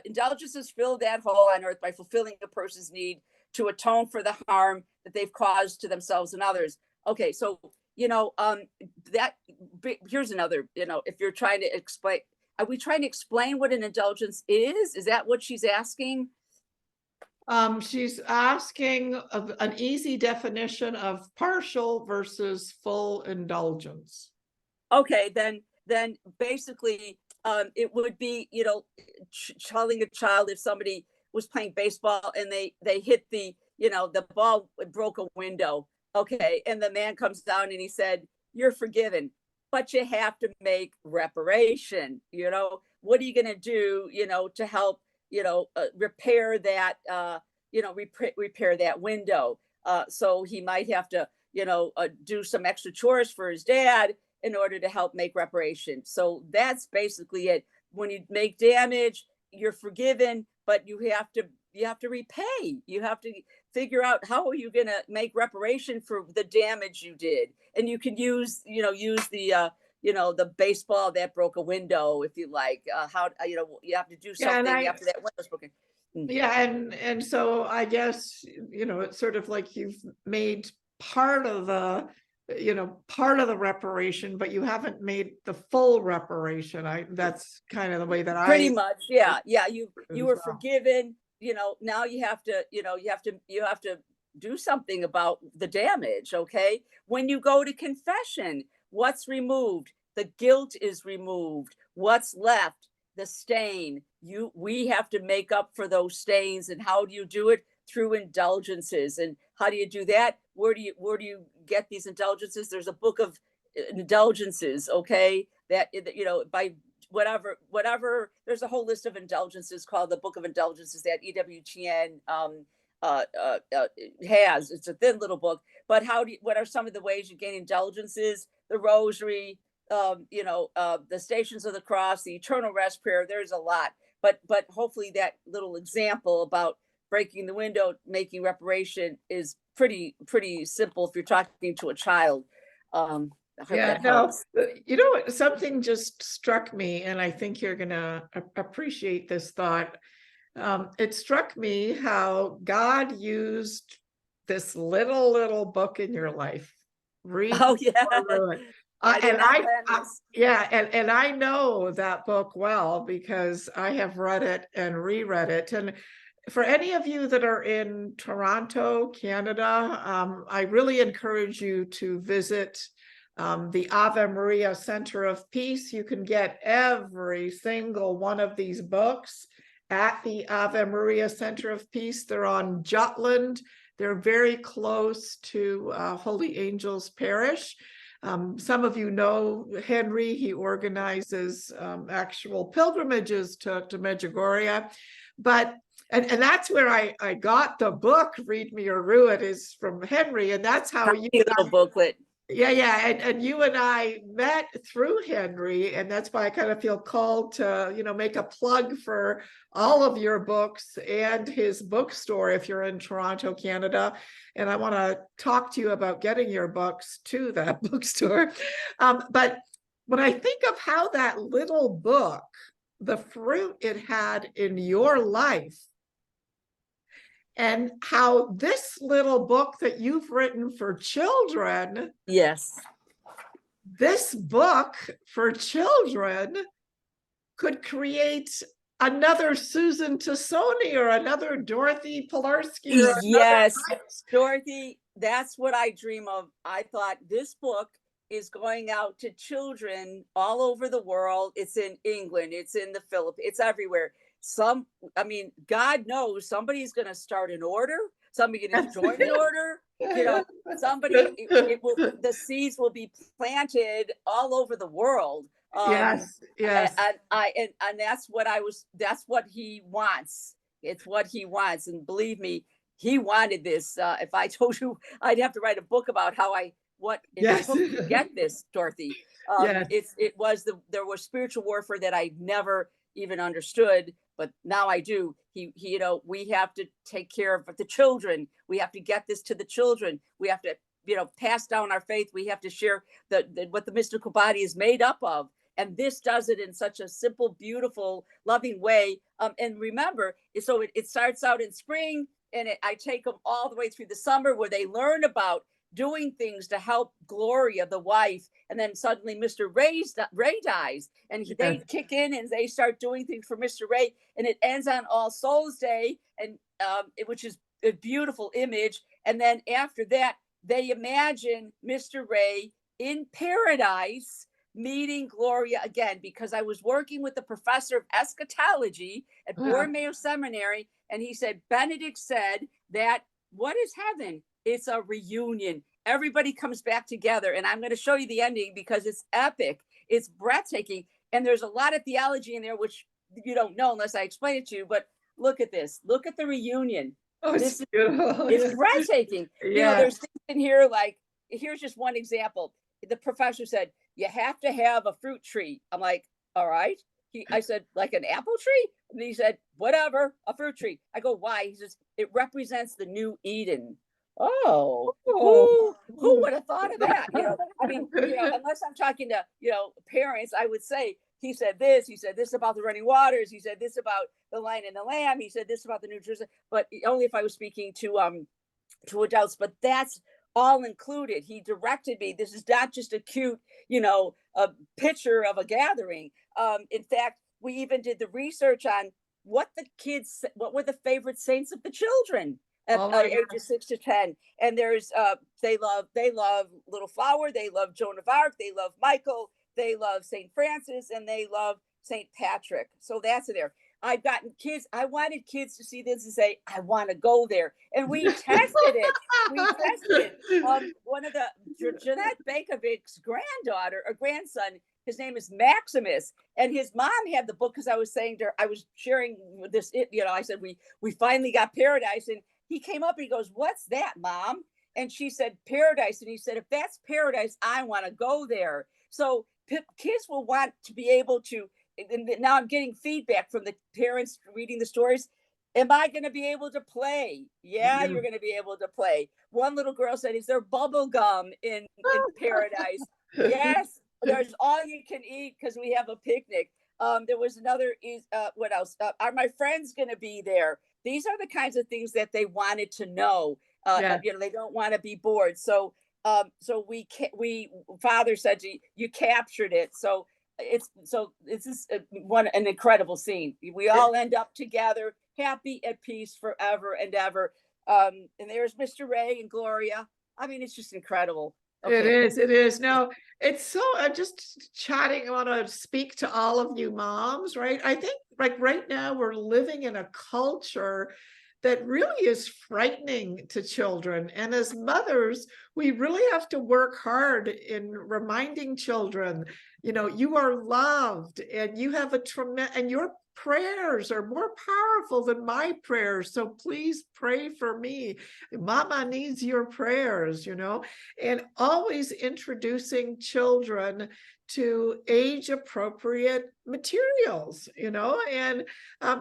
Indulgences fill that hole on earth by fulfilling a person's need to atone for the harm that they've caused to themselves and others. Okay, so here's another. If you're trying to explain, are we trying to explain what an indulgence is? Is that what she's asking? She's asking an easy definition of partial versus full indulgence. Okay, then basically, it would be, telling a child, if somebody was playing baseball and they hit the ball broke a window. Okay, and the man comes down and he said, "You're forgiven, but you have to make reparation." What are you going to do, to help, repair that, repair that window? So he might have to, do some extra chores for his dad in order to help make reparation. So that's basically it. When you make damage, you're forgiven, but you have to repay. You have to figure out how are you going to make reparation for the damage you did. And you can use the baseball that broke a window, if you like. You have to do something after that window's broken. Yeah, and so I guess it's sort of like you've made part of the reparation, but you haven't made the full reparation. That's kind of the way that pretty much, yeah. You were forgiven. Now you have to do something about the damage. Okay, when you go to confession, what's removed? The guilt is removed. What's left? The stain. We have to make up for those stains. And how do you do it? Through indulgences. And how do you do that? Where do you get these indulgences? There's a book of indulgences, okay, that by whatever, there's a whole list of indulgences called the Book of Indulgences that EWTN has. It's a thin little book, but what are some of the ways you gain indulgences? The rosary, the Stations of the Cross, the Eternal Rest Prayer. There's a lot, but hopefully that little example about breaking the window, making reparation is pretty simple if you're talking to a child. Something just struck me, and I think you're gonna appreciate this thought. It struck me how God used this little book in your life. Read. Oh yeah. And I know that book well because I have read it and reread it. And for any of you that are in Toronto, Canada, I really encourage you to visit the Ave Maria Center of Peace. You can get every single one of these books at the Ave Maria Center of Peace. They're on Jutland. They're very close to Holy Angels Parish. Some of you know Henry. He organizes actual pilgrimages to Medjugorje. And that's where I got the book, Read Me or Rue It, is from Henry. And that's how you little booklet. Yeah. And you and I met through Henry. And that's why I kind of feel called to, make a plug for all of your books and his bookstore if you're in Toronto, Canada. And I want to talk to you about getting your books to that bookstore. But when I think of how that little book, the fruit it had in your life, and how this little book that you've written for children, yes, this book for children could create another Susan Tassone or another Dorothy Pilarski or another. Yes, Dorothy, that's what I dream of. I thought this book is going out to children all over the world. It's in England, it's in the Philippines, it's everywhere. I mean, God knows somebody's going to start an order, somebody going to join an order, you know, it will, the seeds will be planted all over the world. Yes, yes. And that's what he wants. It's what he wants. And believe me, he wanted this. If I told you, I'd have to write a book about what it Yes. took to get this, Dorothy. Yes. There was spiritual warfare that I never even understood, but now I do. We have to take care of the children. We have to get this to the children. We have to, pass down our faith. We have to share what the mystical body is made up of. And this does it in such a simple, beautiful, loving way. And remember, so it starts out in spring, and I take them all the way through the summer, where they learn about doing things to help Gloria, the wife. And then suddenly Mr. Ray dies, and they kick in and they start doing things for Mr. Ray. And it ends on All Souls Day, and which is a beautiful image. And then after that, they imagine Mr. Ray in paradise, meeting Gloria again, because I was working with the professor of eschatology at Borromeo Seminary, and he said, Benedict said that what is heaven? It's a reunion. Everybody comes back together, and I'm going to show you the ending because it's epic. It's breathtaking, and there's a lot of theology in there, which you don't know unless I explain it to you, but look at this. Look at the reunion. It's beautiful. It's breathtaking. There's things in here like, here's just one example. The professor said, you have to have a fruit tree. I'm like, all right. I said, like an apple tree? And he said, whatever, a fruit tree. I go, why? He says, it represents the new Eden. Oh, who would have thought of that? Unless I'm talking to, parents, I would say, he said this about the running waters. He said this about the Lion and the Lamb. He said this about the New Jerusalem, but only if I was speaking to adults. But that's all included. He directed me. This is not just a cute, a picture of a gathering. In fact, we even did the research on what were the favorite saints of the children at ages 6 to 10. And there's, they love Little Flower. They love Joan of Arc. They love Michael. They love St. Francis, and they love St. Patrick. So that's there. I've gotten kids. I wanted kids to see this and say, I want to go there. And we tested it. One of Jeanette Bakovic's granddaughter or grandson, his name is Maximus. And his mom had the book, because I was saying to her, I was sharing this, I said, we finally got paradise. And he came up and he goes, what's that, Mom? And she said, paradise. And he said, if that's paradise, I want to go there. So kids will want to be able to, and now I'm getting feedback from the parents reading the stories. Am I going to be able to play? Yeah, you're going to be able to play. One little girl said, is there bubble gum in paradise? Yes, there's all you can eat because we have a picnic. There was another, what else? Are my friends going to be there? These are the kinds of things that they wanted to know. They don't want to be bored. So Father said, you captured it. So it's just an incredible scene. We all end up together, happy, at peace forever and ever. And there's Mr. Ray and Gloria. I mean, it's just incredible. Okay. It is. Now, it's so, I'm just chatting. I want to speak to all of you moms, right? I think like right now we're living in a culture that really is frightening to children. And as mothers, we really have to work hard in reminding children, you are loved, and you have and your prayers are more powerful than my prayers. So please pray for me. Mama needs your prayers, and always introducing children to age appropriate materials, and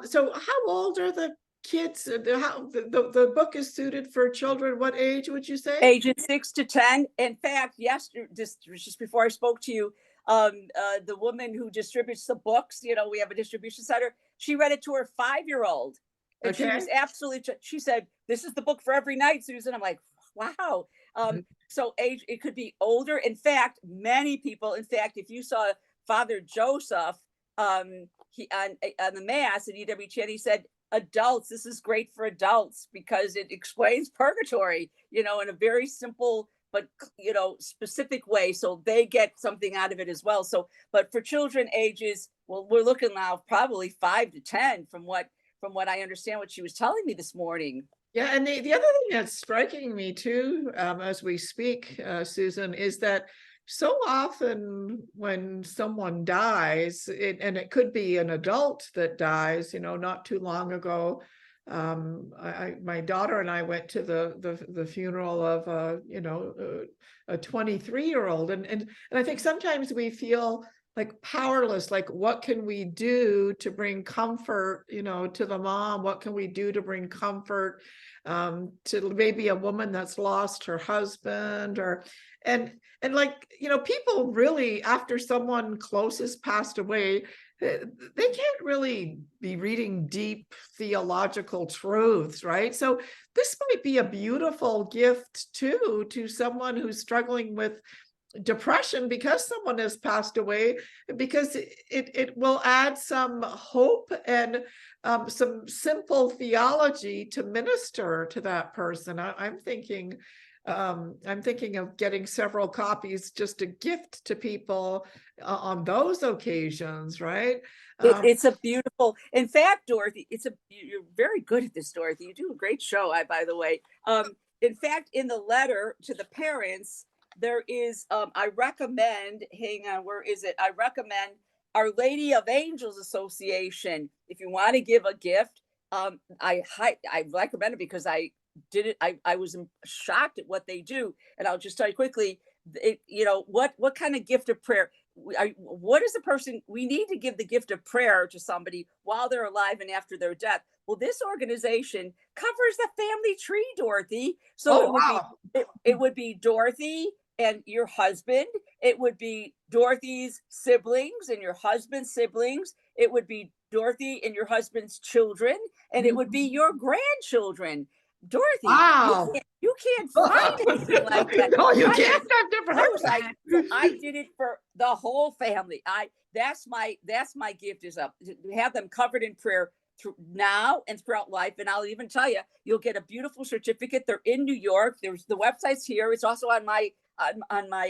so how old are the kids? The book is suited for children. What age would you say? Ages 6 to 10. In fact, yesterday, just before I spoke to you, the woman who distributes the books, we have a distribution center. She read it to her 5-year-old, and she was absolutely. She said, "This is the book for every night, Susan." I'm like, wow. So age, it could be older. In fact, many people. In fact, if you saw Father Joseph, he on the mass at EWTN, he said, adults, this is great for adults because it explains purgatory, in a very simple but specific way, so they get something out of it as well. So, but for children ages, well, we're looking now probably 5 to 10 from what I understand what she was telling me this morning. Yeah, and the other thing that's striking me too, as we speak, Susan, is that so often when someone dies, and it could be an adult that dies, not too long ago, my daughter and I went to the funeral of a 23-year-old, and I think sometimes we feel like powerless, like what can we do to bring comfort, to the mom? What can we do to bring comfort to maybe a woman that's lost her husband, and like, people really, after someone close has passed away, they can't really be reading deep theological truths, right? So this might be a beautiful gift too to someone who's struggling with depression because someone has passed away, because it will add some hope and some simple theology to minister to that person. I'm thinking of getting several copies just to gift to people on those occasions, right? It's a beautiful, in fact, Dorothy, you're very good at this, Dorothy. You do a great show, by the way. In fact, in the letter to the parents, there is, I recommend, hang on, where is it? I recommend Our Lady of Angels Association. If you want to give a gift, I recommend it because I did it. I was shocked at what they do. And I'll just tell you quickly, what kind of gift of prayer? What is the person? We need to give the gift of prayer to somebody while they're alive and after their death. Well, this organization covers the family tree, Dorothy. So it would be Dorothy and your husband. It would be Dorothy's siblings and your husband's siblings. It would be Dorothy and your husband's children, and it would be your grandchildren. Dorothy, wow, you can't find anything like that. No, you can't have different. I did it for the whole family. That's my gift, is up to have them covered in prayer through now and throughout life. And I'll even tell you, you'll get a beautiful certificate. They're in New York. There's the website's here. It's also on my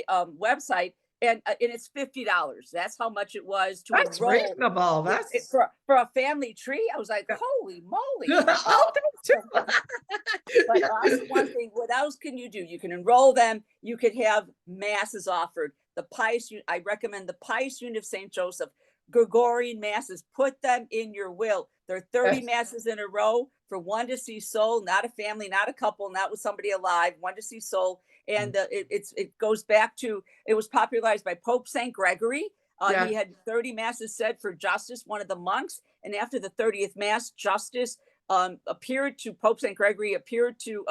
website. And it's $50. That's how much it was to That's enroll. reasonable. That's for a family tree. I was like, holy moly! I'll do too. But also one thing, what else can you do? You can enroll them. You could have masses offered. I recommend the Pious Union of St. Joseph, Gregorian masses. Put them in your will. There are 30 masses in a row for one deceased soul, not a family, not a couple, not with somebody alive, one deceased soul. And it goes back to, it was popularized by Pope St. Gregory. He had 30 masses said for Justice, one of the monks. And after the 30th mass, Justice appeared to Pope St. Gregory, appeared to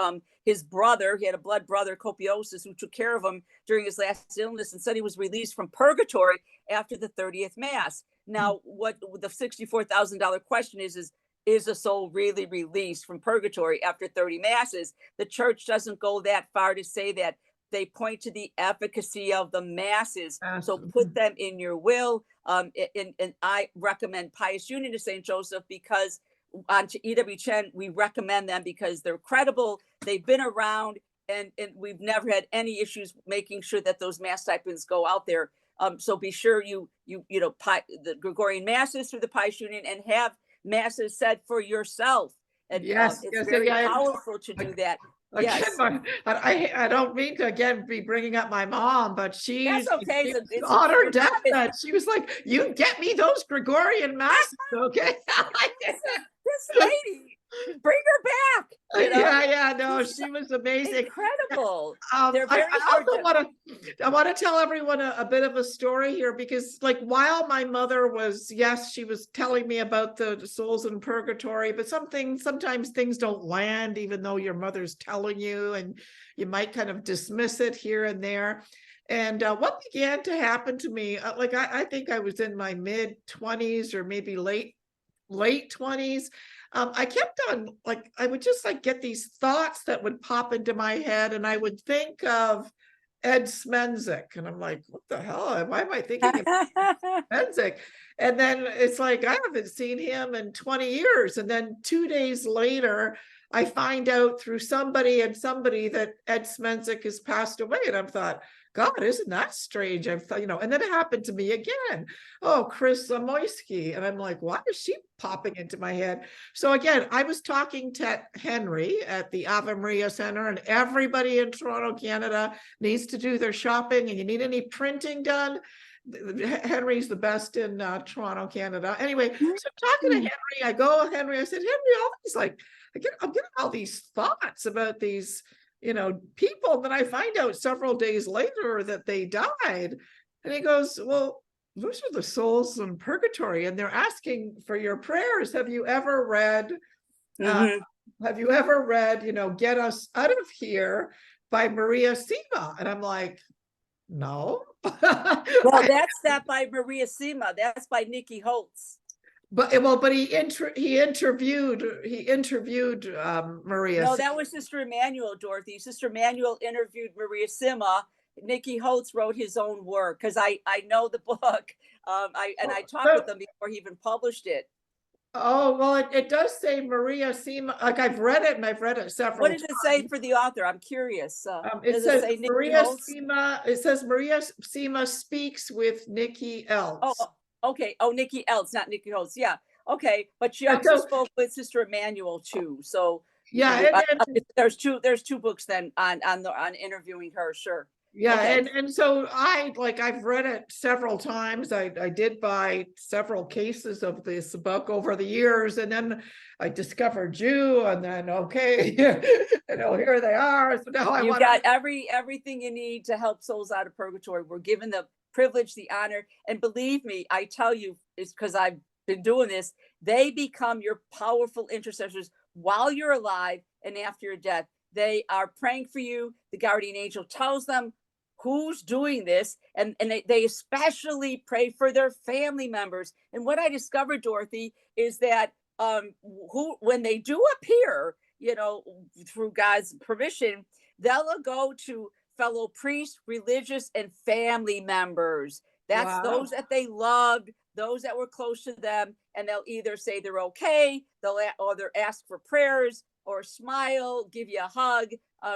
his brother. He had a blood brother, Copiosus, who took care of him during his last illness and said he was released from purgatory after the 30th mass. Now, what the $64,000 question is a soul really released from purgatory after 30 masses? The church doesn't go that far to say that. They point to the efficacy of the masses. So put them in your will. And I recommend Pious Union of St. Joseph because on to EWTN, we recommend them because they're credible. They've been around and we've never had any issues making sure that those mass stipends go out there. So be sure the Gregorian masses through the Pious Union and have masses said for yourself. And it's very powerful to do that. Yes. I don't mean to again be bringing up my mom, but that's okay. On her deathbed, she was like, "You get me those Gregorian masses, okay?" This lady, bring her back. No, she was amazing, incredible. They're very hard. I want to tell everyone a bit of a story here because, like, while my mother was, she was telling me about the souls in purgatory, but sometimes things don't land, even though your mother's telling you, and you might kind of dismiss it here and there. And what began to happen to me, I think I was in my mid-20s or maybe late 20s. I kept on, I would just get these thoughts that would pop into my head, and I would think of Ed Smenzik. And I'm like, what the hell? Why am I thinking of Smenzik? And then it's like, I haven't seen him in 20 years. And then 2 days later, I find out through somebody that Ed Smenzik has passed away. And I thought, God, isn't that strange? I've thought, and then it happened to me again. Oh, Chris Zamoyski. And I'm like, why is she popping into my head? So again, I was talking to Henry at the Ave Maria Center, and everybody in Toronto, Canada needs to do their shopping, and you need any printing done. Henry's the best in Toronto, Canada. Anyway, so talking to Henry, I said, Henry, all these I'm getting all these thoughts about these, people. Then I find out several days later that they died. And he goes, well, those are the souls in purgatory, and they're asking for your prayers. Have you ever read, Get Us Out of Here by Maria Sima? And I'm like, no. Well, that's not by Maria Sima. That's by Nikki Holtz. But he interviewed Maria. No, that was Sister Emmanuel, Dorothy. Sister Emmanuel interviewed Maria Sima. Nikki Holtz wrote his own work, because I know the book. I talked with him before he even published it. Oh, well, it does say Maria Sima. Like, I've read it, and I've read it several What does times. it say for the author? I'm curious. It says Maria Sima. It says Maria Sima speaks with Nikki Eltz. Oh, okay. Oh, Nikki Eltz, not Nikki Holtz. Yeah. Okay, but she also spoke with Sister Emmanuel too. So yeah, there's two books then on interviewing her. Sure. Yeah, okay. and so I've read it several times. I did buy several cases of this book over the years, and then I discovered you, and then here they are. So now you got everything you need to help souls out of purgatory. We're given the privilege, the honor, and believe me, I tell you, it's because I've been doing this. They become your powerful intercessors while you're alive and after your death. They are praying for you. The guardian angel tells them who's doing this, and they especially pray for their family members. And what I discovered, Dorothy, is that when they do appear, through God's permission, they'll go to fellow priests, religious, and family members. That's those that they loved, those that were close to them, and they'll either say they're okay, they'll ask for prayers, or smile, give you a hug.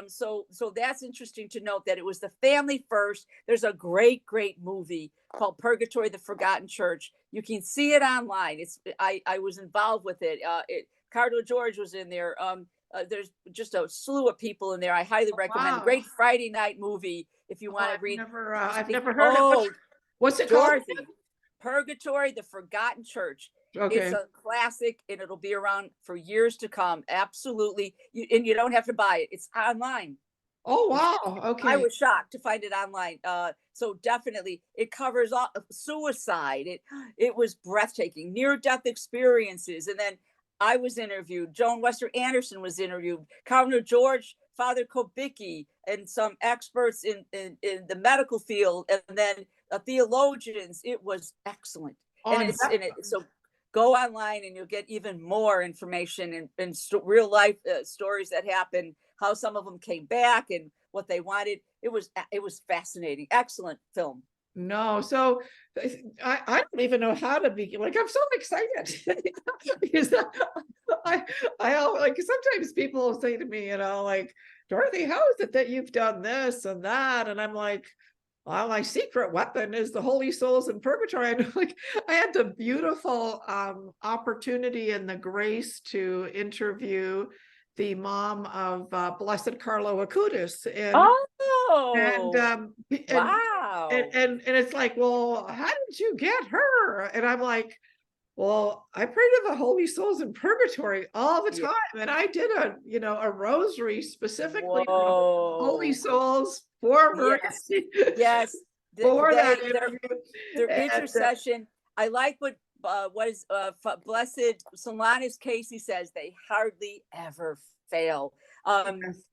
So that's interesting to note, that it was the family first. There's a great movie called Purgatory, the Forgotten Church. You can see it online. I was involved with it. Cardinal George was in there. There's just a slew of people in there. I highly recommend. Wow. Great Friday night movie if you want to read. I've never heard of it. What's it called? Purgatory, the Forgotten Church. Okay. It's a classic, and it'll be around for years to come. Absolutely. And you don't have to buy it. It's online. Oh, wow. Okay. I was shocked to find it online. So definitely it covers all suicide. It was breathtaking, near-death experiences. And then I was interviewed. Joan Wester Anderson was interviewed. Cardinal George, Father Kubicki, and some experts in the medical field, and then theologians. It was excellent. So go online and you'll get even more information and real life stories that happened, how some of them came back and what they wanted. It was fascinating. Excellent film. No, so I don't even know how to begin. Like, I'm so excited because I like, sometimes people will say to me, like, Dorothy, how is it that you've done this and that? And I'm like, well, my secret weapon is the holy souls in purgatory. And like, I had the beautiful opportunity and the grace to interview the mom of Blessed Carlo Acutis. Wow. And it's like, well, how did you get her? And I'm like, well, I pray to the holy souls in purgatory all the time. Yeah. And I did a rosary specifically for holy souls for mercy. Yes. For that their intercession. I like what Blessed Solanus Casey says, they hardly ever fail.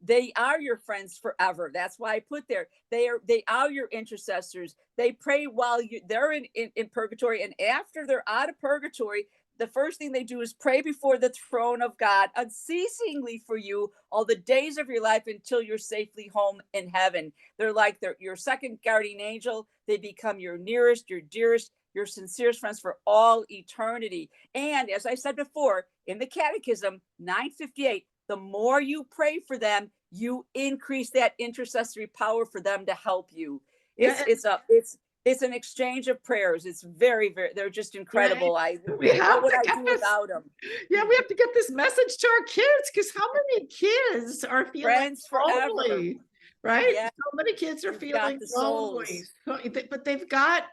They are your friends forever. That's why I put there. They are your intercessors. They pray while they're in purgatory, and after they're out of purgatory, the first thing they do is pray before the throne of God unceasingly for you all the days of your life until you're safely home in heaven. They're like your second guardian angel. They become your nearest, your dearest, your sincerest friends for all eternity. And as I said before, in the Catechism 958, the more you pray for them, you increase that intercessory power for them to help you. It's an exchange of prayers. It's very, very, they're just incredible. What would I do without them? Yeah, we have to get this message to our kids, because how many kids are feeling Friends forever. lonely, right? Yeah. So many kids are feeling lonely, souls. but they've got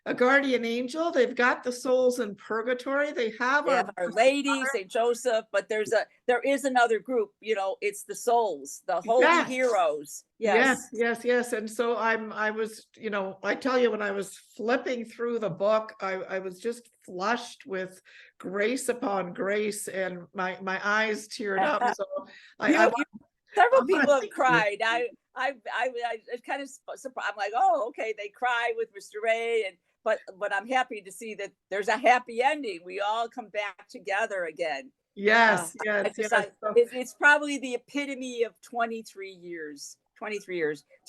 a guardian angel. They've got the souls in purgatory. They have Our Lady, Saint Joseph, but there is another group. It's the souls, the holy heroes. Yes. And so I was, I tell you, when I was flipping through the book, I was just flushed with grace upon grace, and my eyes teared up. So several people have cried. I kind of surprised. I'm like, oh, okay, they cry with Mr. Ray, but I'm happy to see that there's a happy ending. We all come back together again. Yes. It's probably the epitome of 23 years.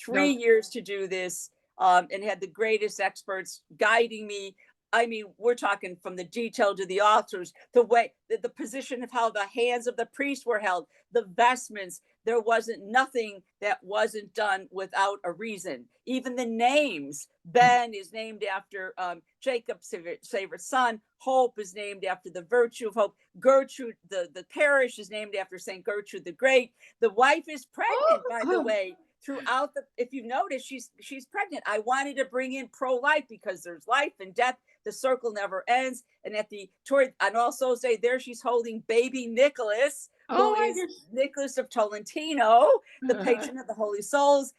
3 years to do this, and had the greatest experts guiding me. I mean, we're talking from the detail to the authors, the way, the position of how the hands of the priest were held, the vestments. There wasn't nothing that wasn't done without a reason. Even the names. Ben is named after Jacob's favorite son. Hope is named after the virtue of hope. Gertrude, the parish is named after Saint Gertrude the Great. The wife is pregnant, by the way. Throughout if you notice, she's pregnant. I wanted to bring in pro-life because there's life and death. The circle never ends. And and also say there she's holding baby Nicholas, who is Nicholas of Tolentino, the patron of the Holy Souls.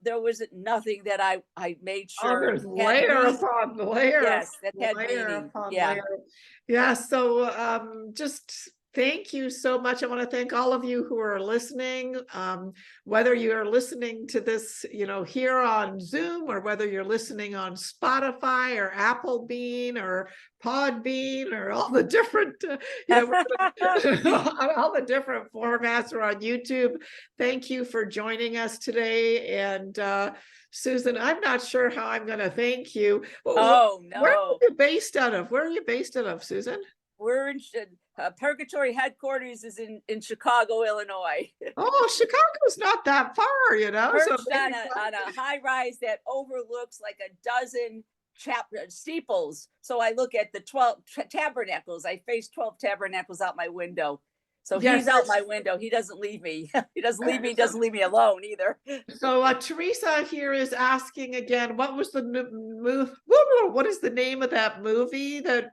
There was nothing that I made sure. There's layer upon layer. Yes, that had meaning. Yeah. So just thank you so much. I want to thank all of you who are listening, whether you're listening to this, here on Zoom, or whether you're listening on Spotify or Apple Bean or Podbean or all the different, all the different formats, or on YouTube. Thank you for joining us today. And Susan, I'm not sure how I'm going to thank you. Oh, no. Where are you based out of? Where are you based out of, Susan? We're in Purgatory headquarters is in Chicago, Illinois. Oh, Chicago's not that far, Perched on a high rise that overlooks like a dozen steeples. So I look at the 12 tabernacles. I face 12 tabernacles out my window. So he's out my window. He doesn't leave me. He doesn't leave me. He doesn't leave me alone either. So Teresa here is asking again, what is the name of that movie? That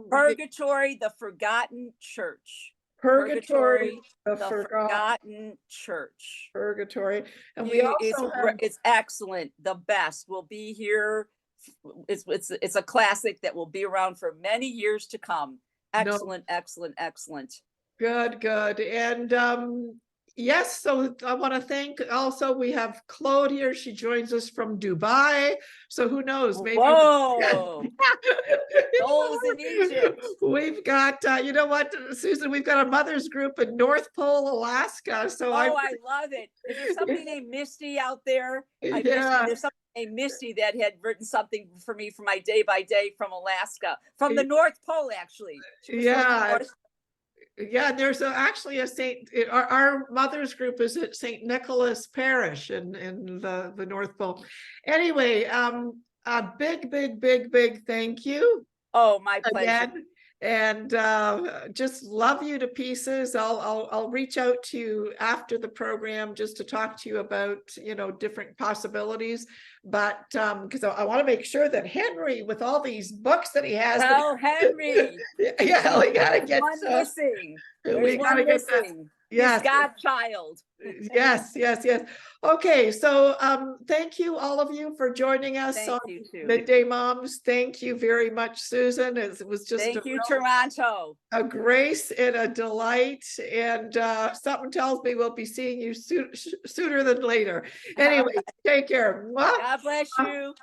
Purgatory, the Forgotten Church. Purgatory, the Forgotten Church. Purgatory, and it's excellent. The best will be here. It's a classic that will be around for many years to come. Excellent. Good. And yes, so I want to thank also, we have Claude here. She joins us from Dubai. So who knows? Maybe souls in Egypt. We've got, you know what, Susan, we've got a mother's group in North Pole, Alaska. So I love it. Is there somebody named Misty out there? There's somebody named Misty that had written something for me for my day by day from Alaska, from the North Pole, actually. Yeah, there's actually a our mother's group is at St. Nicholas Parish in the North Pole. Anyway, a big thank you. Oh, my pleasure. Again. And just love you to pieces. I'll reach out to you after the program just to talk to you about different possibilities. But because I want to make sure that Henry, with all these books that he has, Henry, we gotta get one missing. we gotta get that. Yes. godchild. Yes, yes, yes. Okay, so thank you, all of you, for joining us Thank on you too. Midday Moms. Thank you very much, Susan. It was just Thank you, Toronto. a grace and a delight. And something tells me we'll be seeing you sooner than later. Anyway, take care. Mwah. God bless you.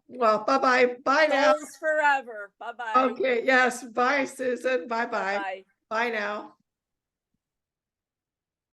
Well, bye-bye. Bye now. Souls forever. Bye-bye. Okay, yes. Bye, Susan. Bye-bye. Bye-bye. Bye now.